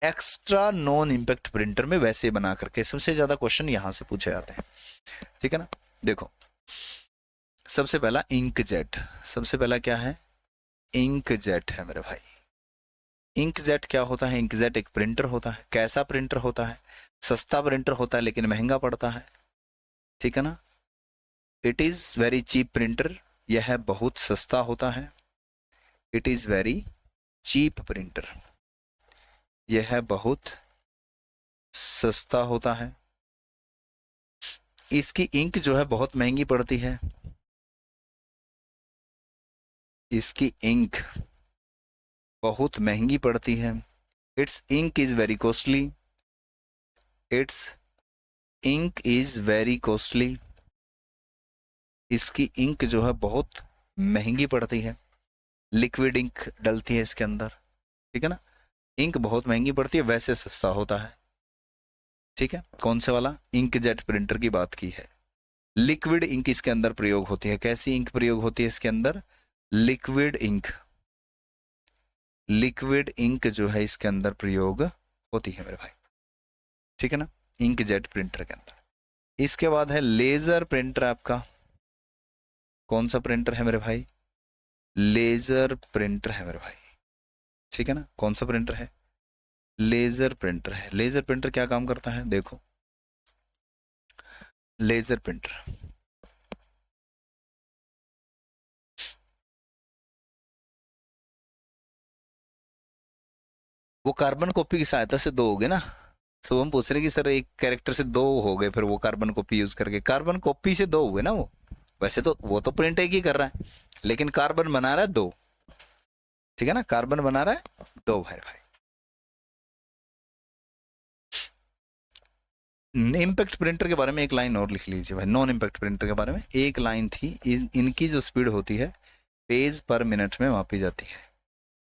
एक्स्ट्रा नॉन इम्पैक्ट प्रिंटर में, वैसे बना करके सबसे ज्यादा क्वेश्चन यहां से पूछे जाते हैं, ठीक है ना। देखो, सबसे पहला इंकजेट। सबसे पहला क्या है? इंकजेट है मेरे भाई। इंकजेट क्या होता है? इंकजेट एक प्रिंटर होता है। कैसा प्रिंटर होता है? सस्ता प्रिंटर होता है लेकिन महंगा पड़ता है, ठीक है ना। It is very cheap printer, यह बहुत सस्ता होता है। It is very cheap printer, यह बहुत सस्ता होता है। इसकी इंक जो है बहुत महंगी पड़ती है। इसकी इंक बहुत महंगी पड़ती है। Its ink is very costly. Its ink is very costly. इसकी इंक जो है बहुत महंगी पड़ती है। लिक्विड इंक डलती है इसके अंदर, ठीक है ना। इंक बहुत महंगी पड़ती है, वैसे सस्ता होता है, ठीक है। कौन से वाला? इंकजेट प्रिंटर की बात की है। लिक्विड इंक इसके अंदर प्रयोग होती है। कैसी इंक प्रयोग होती है इसके अंदर? Liquid ink. लिक्विड इंक जो है इसके अंदर प्रयोग होती है मेरे भाई, ठीक है ना, इंकजेट प्रिंटर के अंदर। इसके बाद है लेजर प्रिंटर आपका। कौन सा प्रिंटर है मेरे भाई? लेजर प्रिंटर है मेरे भाई, ठीक है ना। कौन सा प्रिंटर है? लेजर प्रिंटर है। लेजर प्रिंटर क्या काम करता है? देखो, लेजर प्रिंटर वो कार्बन कॉपी की सहायता से दो हो गए ना। सो हम पूछ रहे कि सर एक कैरेक्टर से दो हो गए, फिर वो कार्बन कॉपी यूज करके, कार्बन कॉपी से दो हुए ना वो। वैसे तो वो तो प्रिंट एक ही कर रहा है, लेकिन कार्बन बना रहा है दो, ठीक है ना। कार्बन बना रहा है दो भाई। इम्पैक्ट प्रिंटर के बारे में एक लाइन और लिख लीजिए भाई। नॉन इम्पैक्ट प्रिंटर के बारे में एक लाइन थी। इनकी जो स्पीड होती है पेज पर मिनट में मापी जाती है।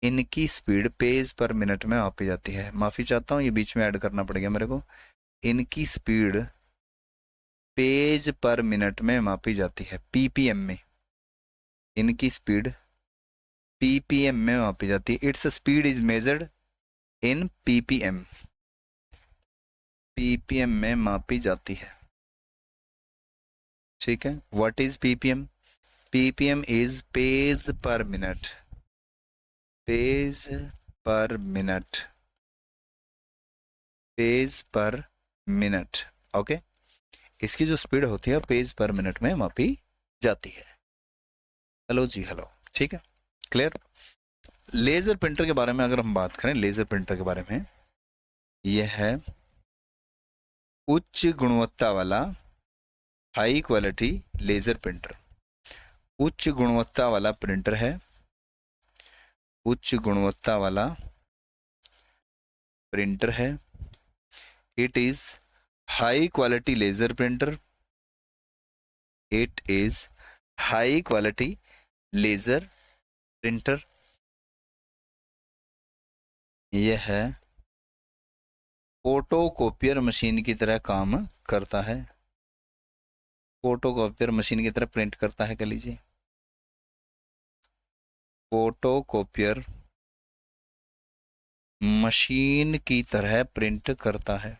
इनकी स्पीड पेज पर मिनट में मापी जाती है। माफी चाहता हूँ, ये बीच में ऐड करना पड़ेगा मेरे को। इनकी स्पीड पेज पर मिनट में मापी जाती है, पीपीएम में। इनकी स्पीड पीपीएम में मापी जाती है। Its speed is measured in PPM. Ppm में मापी जाती है, ठीक है। What is ppm? Ppm is page पर मिनट। पेज पर मिनट। पेज पर मिनट, ओके। इसकी जो स्पीड होती है पेज पर मिनट में मापी जाती है। हेलो जी, हेलो, ठीक है, क्लियर। लेजर प्रिंटर के बारे में अगर हम बात करें, लेजर प्रिंटर के बारे में, यह है उच्च गुणवत्ता वाला हाई क्वालिटी लेजर प्रिंटर। उच्च गुणवत्ता वाला प्रिंटर है। उच्च गुणवत्ता वाला प्रिंटर है। It is high quality laser printer. It is high quality laser printer. यह है फोटोकॉपियर मशीन की तरह काम करता है। फोटोकॉपियर मशीन की तरह प्रिंट करता है, कह लीजिए। फोटोकॉपियर मशीन की तरह प्रिंट करता है।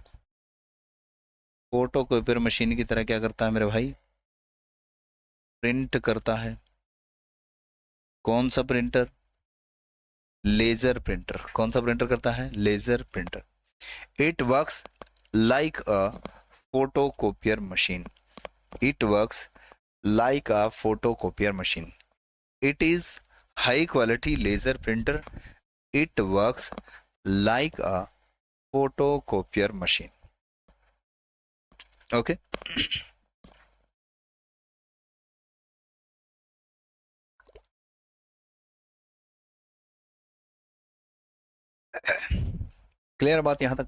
फोटोकॉपियर मशीन की तरह क्या करता है मेरे भाई? प्रिंट करता है। कौन सा प्रिंटर? Laser printer. कौन सा प्रिंटर करता है? Laser printer. It works like a photocopier machine. It works like a photocopier machine. It is high quality laser printer. It works like a photocopier machine. Okay. Clear बात यहां तक?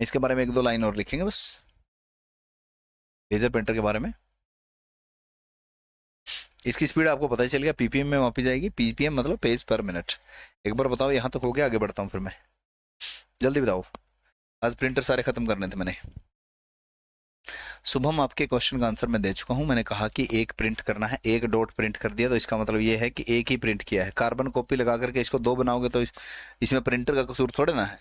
इसके बारे में एक दो लाइन और लिखेंगे बस, लेजर प्रिंटर के बारे में। इसकी स्पीड आपको पता ही चल गया, पीपीएम में मापी जाएगी। पीपीएम मतलब पेज पर मिनट। एक बार बताओ यहां तक हो गया, आगे बढ़ता हूं फिर मैं। जल्दी बताओ, आज प्रिंटर सारे खत्म करने थे मैंने। शुभम, आपके क्वेश्चन का आंसर मैं दे चुका हूं। मैंने कहा कि एक प्रिंट करना है, एक डॉट प्रिंट कर दिया तो इसका मतलब ये है कि एक ही प्रिंट किया है। कार्बन कॉपी लगा करके इसको दो बनाओगे तो इसमें प्रिंटर का कसूर थोड़े ना है।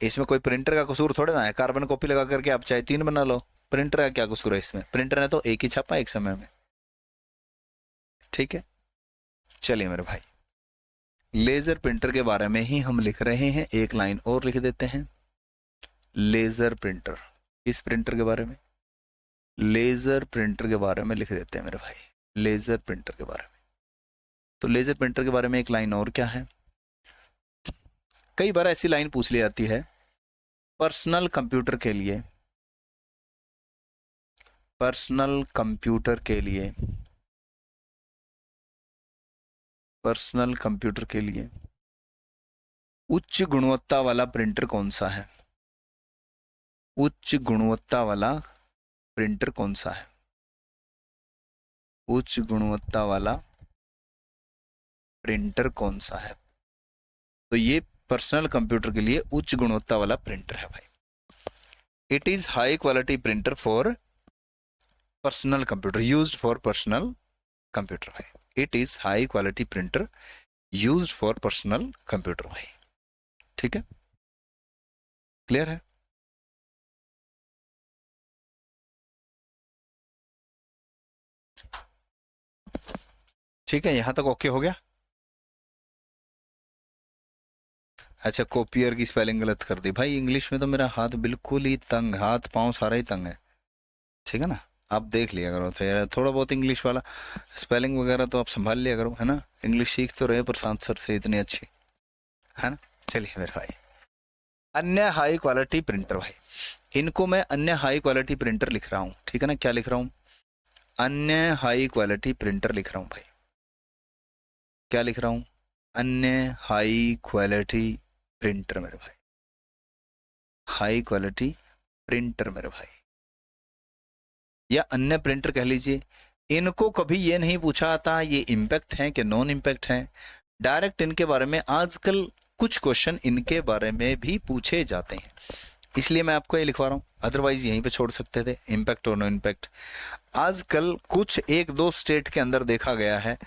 इसमें कोई प्रिंटर का कसूर थोड़े ना है। कार्बन कॉपी लगा करके आप चाहे 3 बना लो, प्रिंटर का क्या कसूर है इसमें? प्रिंटर ने तो एक ही छापा एक समय में। ठीक है, चलिए मेरे भाई, लेजर प्रिंटर के बारे में ही हम लिख रहे हैं। एक लाइन और लिख देते हैं, लेजर प्रिंटर। इस प्रिंटर के बारे में, लेजर प्रिंटर के बारे में लिख देते हैं मेरे भाई, लेजर प्रिंटर के बारे में। तो लेजर प्रिंटर के बारे में एक लाइन और क्या है? कई बार ऐसी लाइन पूछ ली जाती है, पर्सनल कंप्यूटर के लिए, पर्सनल कंप्यूटर के लिए, पर्सनल कंप्यूटर के लिए उच्च गुणवत्ता वाला प्रिंटर कौन सा है? उच्च गुणवत्ता वाला प्रिंटर कौन सा है? उच्च गुणवत्ता वाला प्रिंटर कौन सा है? तो ये पर्सनल कंप्यूटर के लिए उच्च गुणवत्ता वाला प्रिंटर है भाई। It is high quality printer for personal computer, used for personal computer भाई। It is high quality printer used for personal computer भाई। ठीक है, क्लियर है? ठीक है, यहां तक ओके हो गया? अच्छा, कॉपियर की स्पेलिंग गलत कर दी भाई। इंग्लिश में तो मेरा हाथ बिल्कुल ही तंग, हाथ पांव सारा ही तंग है। ठीक है ना, आप देख लिया करो तो यार, थोड़ा बहुत इंग्लिश वाला स्पेलिंग वगैरह तो आप संभाल लिया करो, है ना। इंग्लिश सीख तो रहे प्रशांत सर से इतनी अच्छी, है ना। चलिए मेरे भाई, अन्य हाई क्वालिटी प्रिंटर भाई, इनको मैं अन्य हाई क्वालिटी प्रिंटर लिख रहा हूँ। ठीक है ना, क्या लिख रहा हूँ? अन्य हाई क्वालिटी प्रिंटर लिख रहा हूँ भाई। क्या लिख रहा हूँ? अन्य हाई क्वालिटी प्रिंटर मेरे भाई, हाई क्वालिटी प्रिंटर मेरे भाई, या अन्य प्रिंटर कह लीजिए। इनको कभी ये नहीं पूछा आता ये इम्पैक्ट है कि नॉन इम्पैक्ट है। डायरेक्ट इनके बारे में आजकल कुछ क्वेश्चन इनके बारे में भी पूछे जाते हैं, इसलिए मैं आपको ये लिखवा रहा हूँ। अदरवाइज यहीं पे छोड़ सकते थे, इम्पैक्ट और नो इम्पैक्ट। आजकल कुछ एक दो स्टेट के अंदर देखा गया है,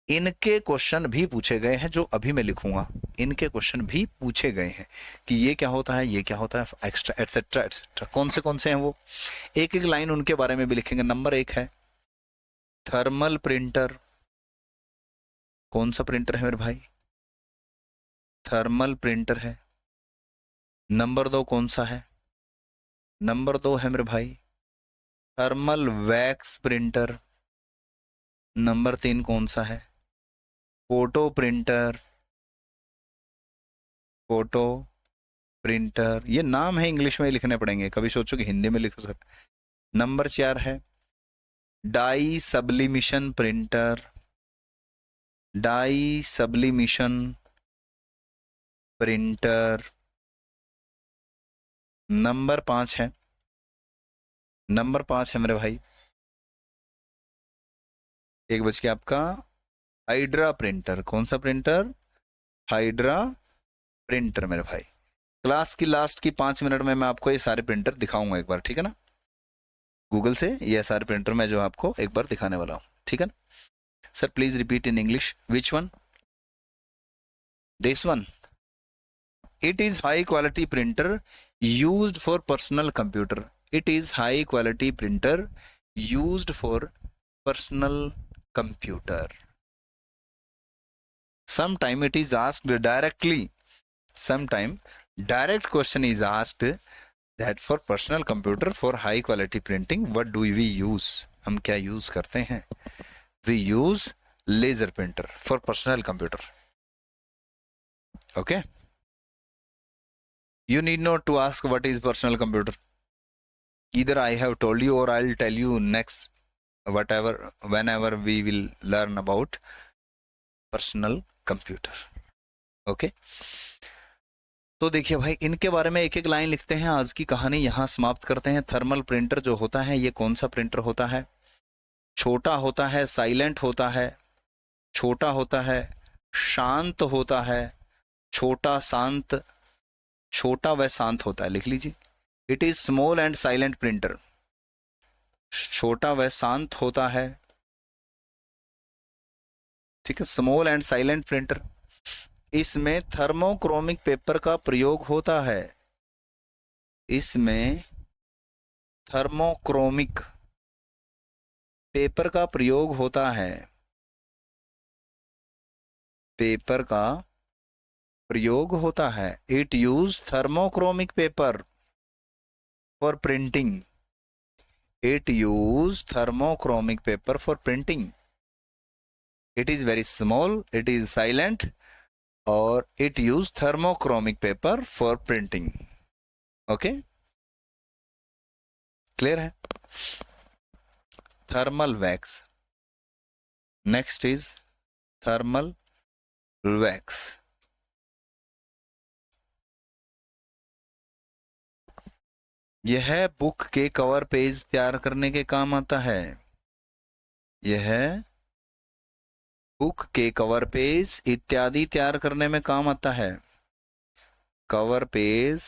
इनके क्वेश्चन भी पूछे गए हैं, जो अभी मैं लिखूंगा इनके क्वेश्चन भी पूछे गए हैं कि ये क्या होता है, ये क्या होता है, एक्स्ट्रा एटसेट्रा एटसेट्रा। कौन से हैं वो, एक एक लाइन उनके बारे में भी लिखेंगे। नंबर 1 है थर्मल प्रिंटर। कौन सा प्रिंटर है मेरे भाई? थर्मल प्रिंटर है। नंबर 2 कौन सा है? नंबर 2 है मेरे भाई थर्मल वैक्स प्रिंटर। नंबर 3 कौन सा है? Photo printer. फोटो प्रिंटर, ये नाम है, इंग्लिश में ही लिखने पड़ेंगे, कभी सोचो कि हिंदी में लिखो सर। नंबर 4 है dye sublimation printer. Dye sublimation printer. Number 5 है, नंबर 5 है मेरे भाई, एक बच के आपका हाइड्रा प्रिंटर। कौन सा प्रिंटर? हाइड्रा प्रिंटर मेरे भाई। क्लास की लास्ट की 5 मिनट में मैं आपको ये सारे प्रिंटर दिखाऊंगा एक बार, ठीक है ना। गूगल से ये सारे प्रिंटर मैं जो आपको एक बार दिखाने वाला हूँ, ठीक है ना। Sir please repeat in English, which one? This one. It is high quality printer used for personal computer. It is high quality printer used for personal computer. Sometime it is asked directly. Sometime direct question is asked that for personal computer for high quality printing what do we use? हम क्या use करते हैं? We use laser printer for personal computer. Okay. You need not to ask what is personal computer. Either I have told you or I'll tell you next, whenever we will learn about personal computer. Okay. तो देखिए भाई, इनके बारे में एक एक line लिखते हैं, आज की कहानी यहां समाप्त करते हैं। थर्मल प्रिंटर जो होता है ये कौन सा प्रिंटर होता है? छोटा होता है, साइलेंट होता है, छोटा होता है, शांत होता है, छोटा शांत, छोटा व शांत होता है, लिख लीजिए। It is small and silent printer, छोटा व शांत होता है, ठीक है, स्मॉल एंड साइलेंट प्रिंटर। इसमें थर्मोक्रोमिक पेपर का प्रयोग होता है, इसमें थर्मोक्रोमिक पेपर का प्रयोग होता है, पेपर का प्रयोग होता है। It use thermochromic paper for printing, it use thermochromic paper for printing. It is very small, it is silent और it use thermochromic paper for printing. Okay, clear है? Thermal wax, next is thermal wax. यह book के cover page तैयार करने के काम आता है, यह बुक के कवर पेज इत्यादि तैयार करने में काम आता है, कवर पेज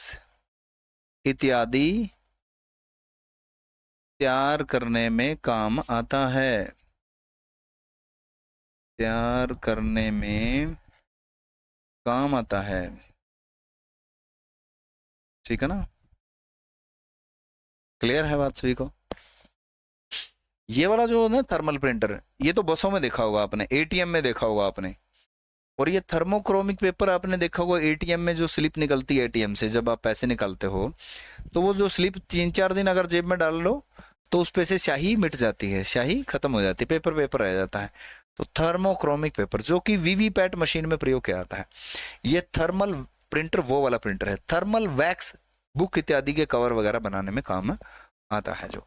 इत्यादि तैयार करने में काम आता है, तैयार करने में काम आता है, ठीक है ना? क्लियर है बात सभी को? ये वाला जो ना थर्मल प्रिंटर, ये तो बसों में देखा होगा आपने, एटीएम में देखा होगा आपने। और ये थर्मोक्रोमिक पेपर आपने देखा होगा एटीएम में, जो स्लिप निकलती है एटीएम से जब आप पैसे निकालते हो, तो वो जो स्लिप 3-4 दिन अगर जेब में डाल लो तो उस पे से स्याही मिट जाती है, स्याही खत्म हो जाती है, पेपर पेपर रह जाता है। तो थर्मोक्रोमिक पेपर जो कि वीवीपैट मशीन में प्रयोग किया जाता है, ये थर्मल प्रिंटर वो वाला प्रिंटर है। थर्मल वैक्स बुक इत्यादि के कवर वगैरह बनाने में काम आता है। जो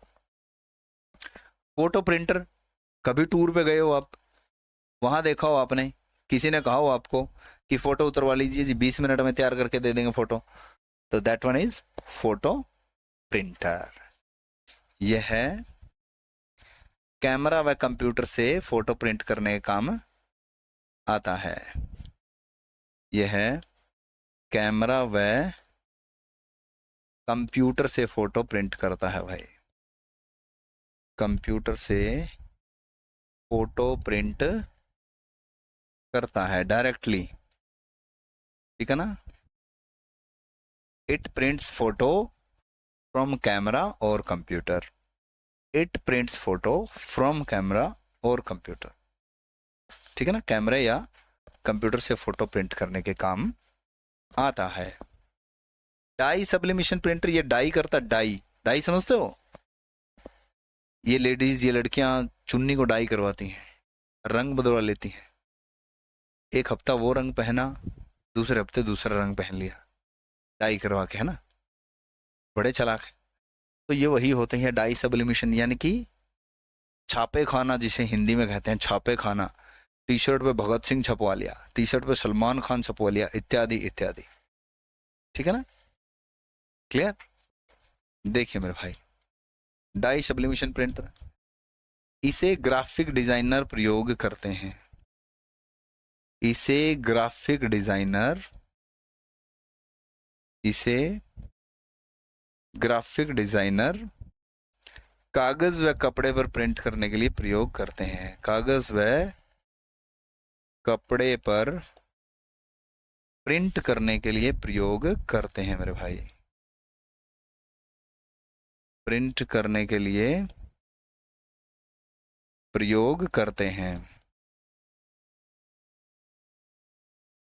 फोटो प्रिंटर, कभी टूर पे गए हो आप, वहां देखा हो आपने, किसी ने कहा हो आपको कि फोटो उतरवा लीजिए जी, 20 मिनट में तैयार करके दे देंगे फोटो, तो that one is photo printer. यह है कैमरा व कंप्यूटर से फोटो प्रिंट करने का काम आता है, यह है कैमरा व कंप्यूटर से फोटो प्रिंट करता है भाई, कंप्यूटर से फोटो प्रिंट करता है डायरेक्टली, ठीक है ना? It prints photo from camera और computer, it prints photo from camera और कंप्यूटर, ठीक है ना? कैमरे या कंप्यूटर से फोटो प्रिंट करने के काम आता है। डाई सब्लिमेशन प्रिंटर, ये डाई करता, डाई, डाई समझते हो? ये लेडीज, ये लड़कियां चुन्नी को डाई करवाती हैं, रंग बदलवा लेती हैं, एक हफ्ता वो रंग पहना, दूसरे हफ्ते दूसरा रंग पहन लिया, डाई करवा के, है ना? बड़े चालाक हैं। तो ये वही होते हैं डाई सब्लिमेशन, यानी कि छापे खाना, जिसे हिंदी में कहते हैं छापे खाना। टी शर्ट पे भगत सिंह छपवा लिया, टी शर्ट पे सलमान खान छपवा लिया, इत्यादि इत्यादि, ठीक है ना? क्लियर? देखिए मेरे भाई, डाई सब्लिमेशन प्रिंटर, इसे ग्राफिक डिजाइनर प्रयोग करते हैं, इसे ग्राफिक डिजाइनर, इसे ग्राफिक डिजाइनर कागज व कपड़े पर प्रिंट करने के लिए प्रयोग करते हैं, कागज व कपड़े पर प्रिंट करने के लिए प्रयोग करते हैं मेरे भाई, प्रिंट करने के लिए प्रयोग करते हैं।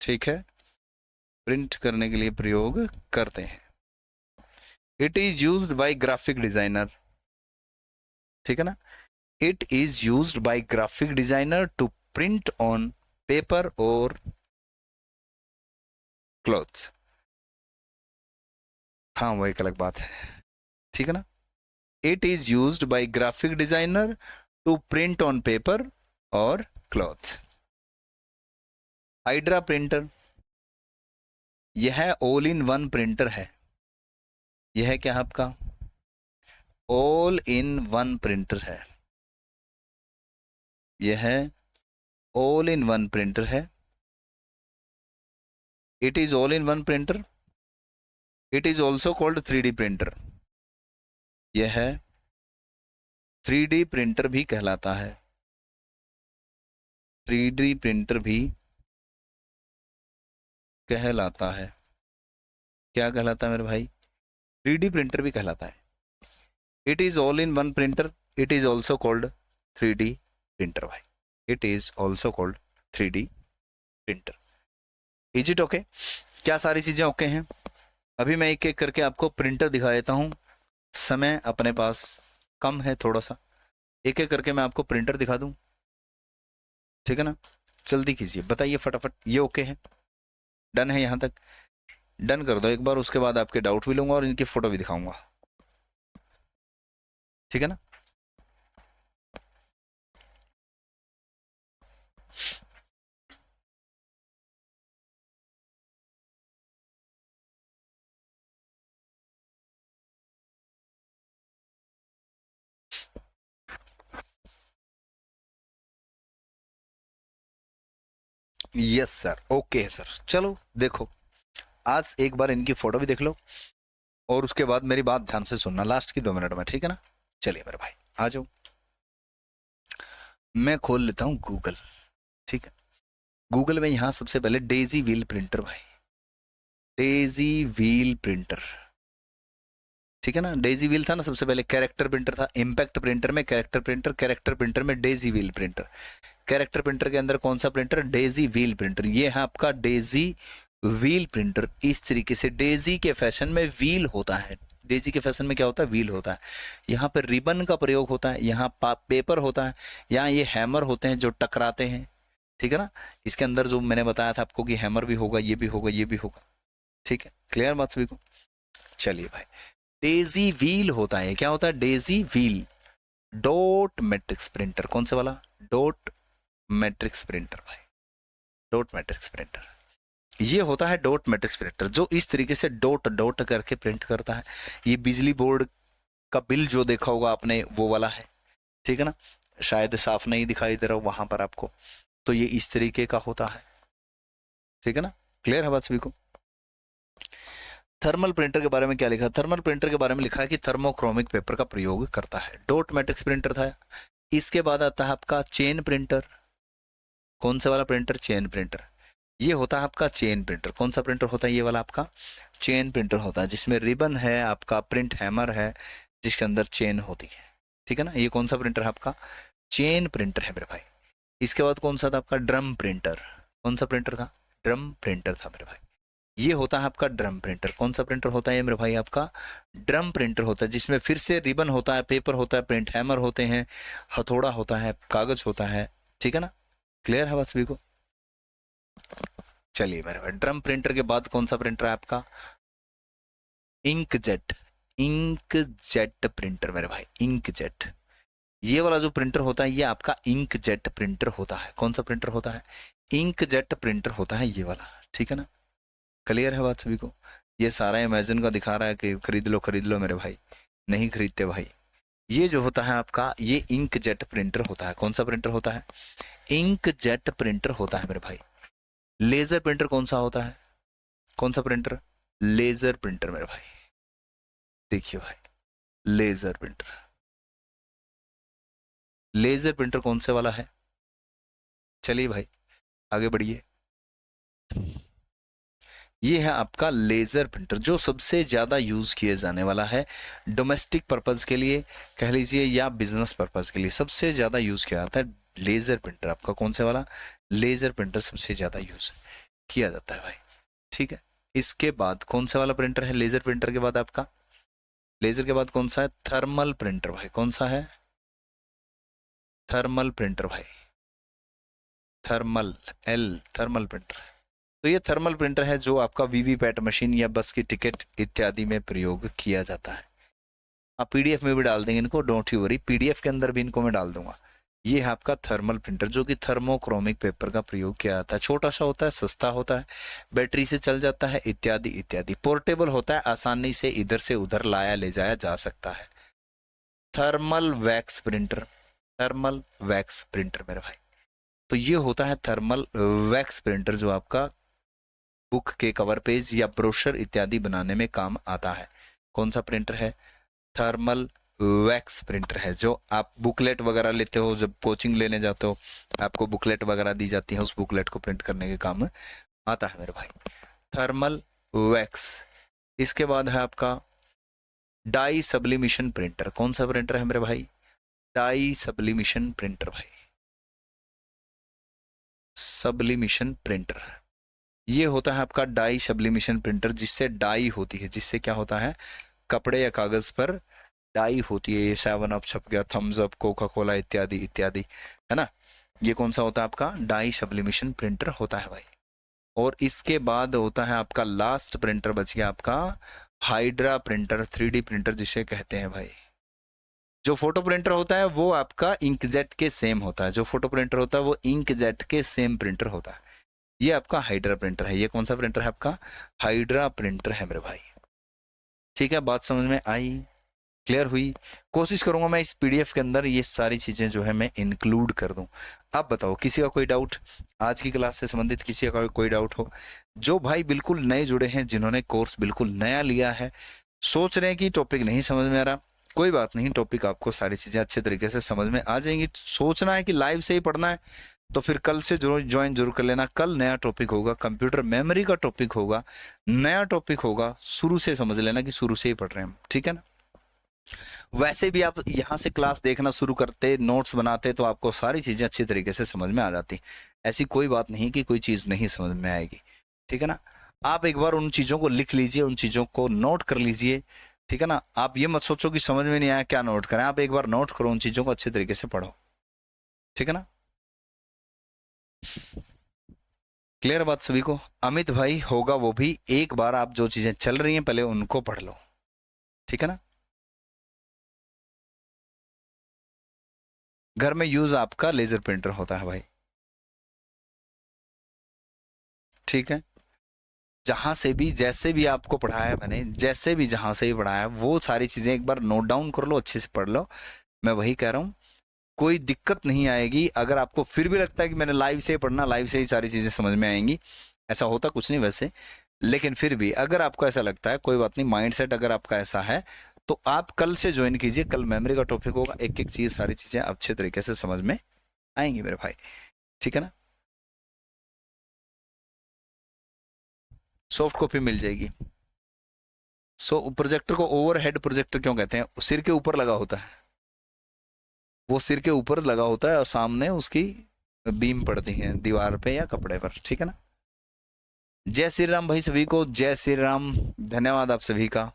ठीक है, प्रिंट करने के लिए प्रयोग करते हैं। It is used by graphic designer, ठीक है ना, it is used by graphic designer to print on paper और क्लॉथ्स। हाँ वो एक अलग बात है, ठीक है ना। It is used by graphic designer to print on paper और क्लॉथ। हाइड्रा प्रिंटर, यह ऑल इन वन प्रिंटर है। यह क्या है आपका, ऑल इन वन प्रिंटर है। यह ऑल इन वन प्रिंटर है। It is all in one printer. It is also called 3D printer. यह 3D प्रिंटर भी कहलाता है। 3D प्रिंटर भी कहलाता है। क्या कहलाता है मेरे भाई, 3D प्रिंटर भी कहलाता है। It is all in one printer, it is also called 3D printer भाई, it is also called 3D printer. Is it okay? क्या सारी चीजें ओके हैं? अभी मैं एक एक करके आपको प्रिंटर दिखा देता हूं, समय अपने पास कम है थोड़ा सा, एक एक करके मैं आपको प्रिंटर दिखा दूं, ठीक है ना। जल्दी कीजिए, बताइए फटाफट, ये ओके है, डन है यहां तक? डन कर दो एक बार, उसके बाद आपके डाउट भी लूंगा और इनकी फोटो भी दिखाऊंगा, ठीक है ना। Yes sir, okay sir. चलो देखो, आज एक बार इनकी फोटो भी देख लो और उसके बाद मेरी बात ध्यान से सुनना, लास्ट की 2 मिनट में, ठीक है ना। चलिए मेरे भाई आ जाओ, मैं खोल लेता हूं गूगल, ठीक है। गूगल में यहां सबसे पहले डेजी व्हील प्रिंटर भाई, डेजी व्हील प्रिंटर, ठीक है ना। डेजी व्हील था ना सबसे पहले, कैरेक्टर प्रिंटर था, इम्पैक्ट प्रिंटर में कैरेक्टर प्रिंटर, कैरेक्टर प्रिंटर में Daisy wheel printer. Character printer के अंदर कौन सा प्रिंटर, डेजी व्हील प्रिंटर। ये है आपका डेजी व्हील प्रिंटर। इस तरीके से डेजी के फैशन में व्हील होता है, डेजी के फैशन में क्या होता है, व्हील होता है। यहाँ पर रिबन का प्रयोग होता है, यहाँ पेपर होता है, यहाँ ये हैमर होते हैं जो टकराते हैं, ठीक है ना। इसके अंदर जो मैंने बताया था आपको कि हैमर भी होगा, ये भी होगा, ये भी होगा, ठीक है। क्लियर बात सभी को? चलिए भाई, डेजी व्हील होता है, क्या होता है, Daisy wheel. Dot matrix printer, कौन से वाला, डॉट मैट्रिक्स प्रिंटर भाई, डॉट मैट्रिक्स प्रिंटर। ये होता है डॉट मैट्रिक्स प्रिंटर, जो इस तरीके से डॉट डॉट करके प्रिंट करता है। ये बिजली बोर्ड का बिल जो देखा होगा आपने, वो वाला है, ठीक है ना। शायद साफ नहीं दिखाई दे रहा हो वहां पर आपको, तो ये इस तरीके का होता है, ठीक है ना। क्लियर है बात सभी को? थर्मल प्रिंटर के बारे में क्या लिखा, थर्मल प्रिंटर के बारे में लिखा है कि थर्मोक्रोमिक पेपर का प्रयोग करता है। डॉट मैट्रिक्स प्रिंटर था। इसके बाद आता है आपका चेन प्रिंटर। कौन सा वाला प्रिंटर, चेन प्रिंटर। ये होता है आपका चेन प्रिंटर। कौन सा प्रिंटर होता है, ये वाला आपका चेन प्रिंटर होता है, जिसमें रिबन है, आपका प्रिंट हैमर है, जिसके अंदर चेन होती है, ठीक है ना। ये कौन सा प्रिंटर है आपका, चेन प्रिंटर है मेरे भाई। इसके बाद कौन सा था आपका, ड्रम प्रिंटर। कौन सा प्रिंटर था, ड्रम प्रिंटर था मेरे भाई। ये होता है आपका ड्रम प्रिंटर। कौन सा प्रिंटर होता है मेरे भाई, आपका ड्रम प्रिंटर होता है, जिसमें फिर से रिबन होता है, पेपर होता है, प्रिंट हैमर होते हैं, हथौड़ा होता है, कागज होता है, ठीक है ना। क्लियर है बात सभी को? चलिए मेरे भाई, ड्रम प्रिंटर के बाद कौन सा प्रिंटर है आपका, इंकजेट। इंकजेट प्रिंटर मेरे भाई, इंकजेट। ये वाला जो प्रिंटर होता है, ये आपका इंकजेट प्रिंटर होता है। कौन सा प्रिंटर होता है, इंकजेट प्रिंटर होता है ये वाला, ठीक है ना। क्लियर है बात सभी को? ये सारा इमेजिन का दिखा रहा है कि खरीद लो मेरे भाई, नहीं खरीदते भाई। ये जो होता है आपका, ये इंकजेट प्रिंटर होता है। कौन सा प्रिंटर होता है, इंकजेट प्रिंटर होता है मेरे भाई। लेजर प्रिंटर कौन सा होता है, कौन सा प्रिंटर, लेजर प्रिंटर मेरे भाई। देखिए भाई, लेजर प्रिंटर, लेजर प्रिंटर कौन से वाला है। चलिए भाई आगे बढ़िए। ये है आपका लेजर प्रिंटर, जो सबसे ज्यादा यूज किए जाने वाला है डोमेस्टिक पर्पज के लिए कह लीजिए, या बिजनेस पर्पज के लिए सबसे ज्यादा यूज किया जाता है लेजर प्रिंटर आपका। कौन से वाला, लेजर प्रिंटर सबसे ज्यादा यूज है। किया जाता है भाई। ठीक है, इसके बाद कौन सा वाला प्रिंटर है? लेजर प्रिंटर के बाद आपका, लेजर के बाद कौन सा है? थर्मल प्रिंटर भाई। कौन सा है? थर्मल प्रिंटर भाई, थर्मल, एल, थर्मल प्रिंटर। तो ये थर्मल प्रिंटर है जो आपका वीवीपैट मशीन या बस की टिकट इत्यादि में प्रयोग किया जाता है। आप पीडीएफ में भी डाल देंगे इनको, डोंट यू वरी, पीडीएफ के अंदर भी इनको मैं डाल दूंगा। ये है आपका थर्मल प्रिंटर जो कि थर्मोक्रोमिक पेपर का प्रयोग किया जाता है। छोटा सा होता है, सस्ता होता है, बैटरी से चल जाता है, इत्यादि इत्यादि। पोर्टेबल होता है, आसानी से इधर से उधर लाया ले जाया जा सकता है। Thermal wax printer, thermal wax printer मेरे भाई। तो ये होता है थर्मल वैक्स प्रिंटर जो आपका बुक के कवर पेज या ब्रोशर इत्यादि बनाने में काम आता है। कौन सा प्रिंटर है? थर्मल वैक्स प्रिंटर है। जो आप बुकलेट वगैरह लेते हो, जब कोचिंग लेने जाते हो, आपको बुकलेट वगैरह दी जाती है, उस बुकलेट को प्रिंट करने के काम आता है मेरे भाई, थर्मल वैक्स। इसके बाद है आपका डाई सब्लिमिशन प्रिंटर। कौन सा प्रिंटर है मेरे भाई? डाई सब्लिमिशन प्रिंटर भाई, सब्लिमिशन प्रिंटर। ये होता है आपका डाई सब्लिमिशन प्रिंटर, जिससे डाई होती है, जिससे क्या होता है? कपड़े या कागज पर डाई होती है। ये 7 अप छप गया, थम्स अप, कोका कोला इत्यादि इत्यादि, है ना। ये कौन सा होता है आपका? डाई सब्लिमिशन प्रिंटर होता है भाई। और इसके बाद होता है आपका लास्ट प्रिंटर बच गया आपका हाइड्रा प्रिंटर, 3D प्रिंटर जिसे कहते हैं भाई। जो फोटो प्रिंटर होता है वो आपका इंकजेट के सेम होता है, जो फोटो प्रिंटर होता है वो इंकजेट के सेम प्रिंटर होता है। ये आपका हाइड्रा प्रिंटर है। ये कौन सा प्रिंटर है आपका? हाइड्रा प्रिंटर है मेरे भाई। ठीक है, बात समझ में आई, क्लियर हुई? कोशिश करूंगा मैं इस पीडीएफ के अंदर ये सारी चीजें जो है मैं इंक्लूड कर दूं। अब बताओ, किसी का कोई डाउट आज की क्लास से संबंधित? किसी का कोई डाउट हो? जो भाई बिल्कुल नए जुड़े हैं, जिन्होंने कोर्स बिल्कुल नया लिया है, सोच रहे हैं कि टॉपिक नहीं समझ में आ रहा, कोई बात नहीं, टॉपिक आपको सारी चीजें अच्छे तरीके से समझ में आ जाएंगी। सोचना है कि लाइव से ही पढ़ना है, तो फिर कल से ज्वाइन जरूर कर लेना। कल नया टॉपिक होगा, कंप्यूटर मेमोरी का टॉपिक होगा, नया टॉपिक होगा, शुरू से समझ लेना कि शुरू से ही पढ़ रहे हैं, ठीक है ना। वैसे भी आप यहाँ से क्लास देखना शुरू करते, नोट्स बनाते, तो आपको सारी चीजें अच्छी तरीके से समझ में आ जाती। ऐसी कोई बात नहीं कि कोई चीज नहीं समझ में आएगी, ठीक है ना। आप एक बार उन चीजों को लिख लीजिए, उन चीजों को नोट कर लीजिए, ठीक है ना। आप ये मत सोचो कि समझ में नहीं आया क्या नोट करें, आप एक बार नोट करो, उन चीजों को अच्छे तरीके से पढ़ो, ठीक है ना। क्लियर बात सभी को? अमित भाई होगा वो भी, एक बार आप जो चीजें चल रही हैं पहले उनको पढ़ लो, ठीक है ना। घर में यूज आपका लेजर प्रिंटर होता है भाई, ठीक है। जहां से भी जैसे भी आपको पढ़ाया मैंने, जैसे भी जहां से भी पढ़ाया, वो सारी चीजें एक बार नोट डाउन कर लो, अच्छे से पढ़ लो। मैं वही कह रहा हूं, कोई दिक्कत नहीं आएगी। अगर आपको फिर भी लगता है कि मैंने लाइव से ही पढ़ना, लाइव से ही सारी चीजें समझ में आएंगी, ऐसा होता कुछ नहीं वैसे, लेकिन फिर भी अगर आपको ऐसा लगता है, कोई बात नहीं, माइंडसेट अगर आपका ऐसा है तो आप कल से ज्वाइन कीजिए। कल मेमोरी का टॉपिक होगा, एक एक चीज, सारी चीजें अच्छे तरीके से समझ में आएंगी मेरे भाई, ठीक है ना। सॉफ्ट कॉपी मिल जाएगी। प्रोजेक्टर को ओवरहेड प्रोजेक्टर क्यों कहते हैं? सिर के ऊपर लगा होता है, वो सिर के ऊपर लगा होता है और सामने उसकी बीम पड़ती है दीवार पे या कपड़े पर, ठीक है ना। जय श्री राम भाई सभी को, जय श्री राम, धन्यवाद आप सभी का,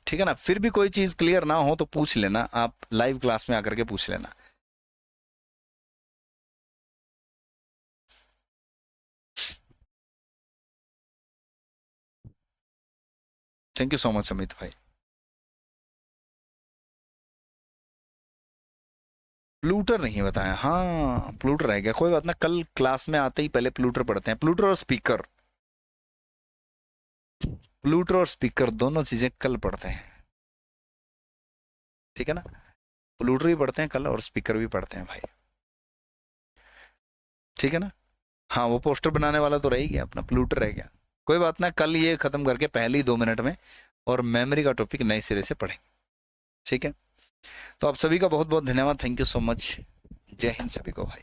ठीक है ना। फिर भी कोई चीज क्लियर ना हो तो पूछ लेना, आप लाइव क्लास में आकर के पूछ लेना। Thank you so much Amit भाई। प्लूटर नहीं बताया, हाँ प्लूटर रह गया, कोई बात ना, कल क्लास में आते ही पहले प्लूटर पढ़ते हैं। प्लूटर और स्पीकर, प्लूटर और स्पीकर दोनों चीजें कल पढ़ते हैं, ठीक है ना। प्लूटर भी पढ़ते हैं कल और स्पीकर भी पढ़ते हैं भाई, ठीक है ना। हाँ वो पोस्टर बनाने वाला तो रह ही गया, अपना प्लूटर रह गया, कोई बात ना, कल ये खत्म करके पहले ही 2 मिनट में और मेमोरी का टॉपिक नए सिरे से पढ़ेंगे, ठीक है। तो आप सभी का बहुत बहुत धन्यवाद, थैंक यू सो मच, जय हिंद सभी को भाई।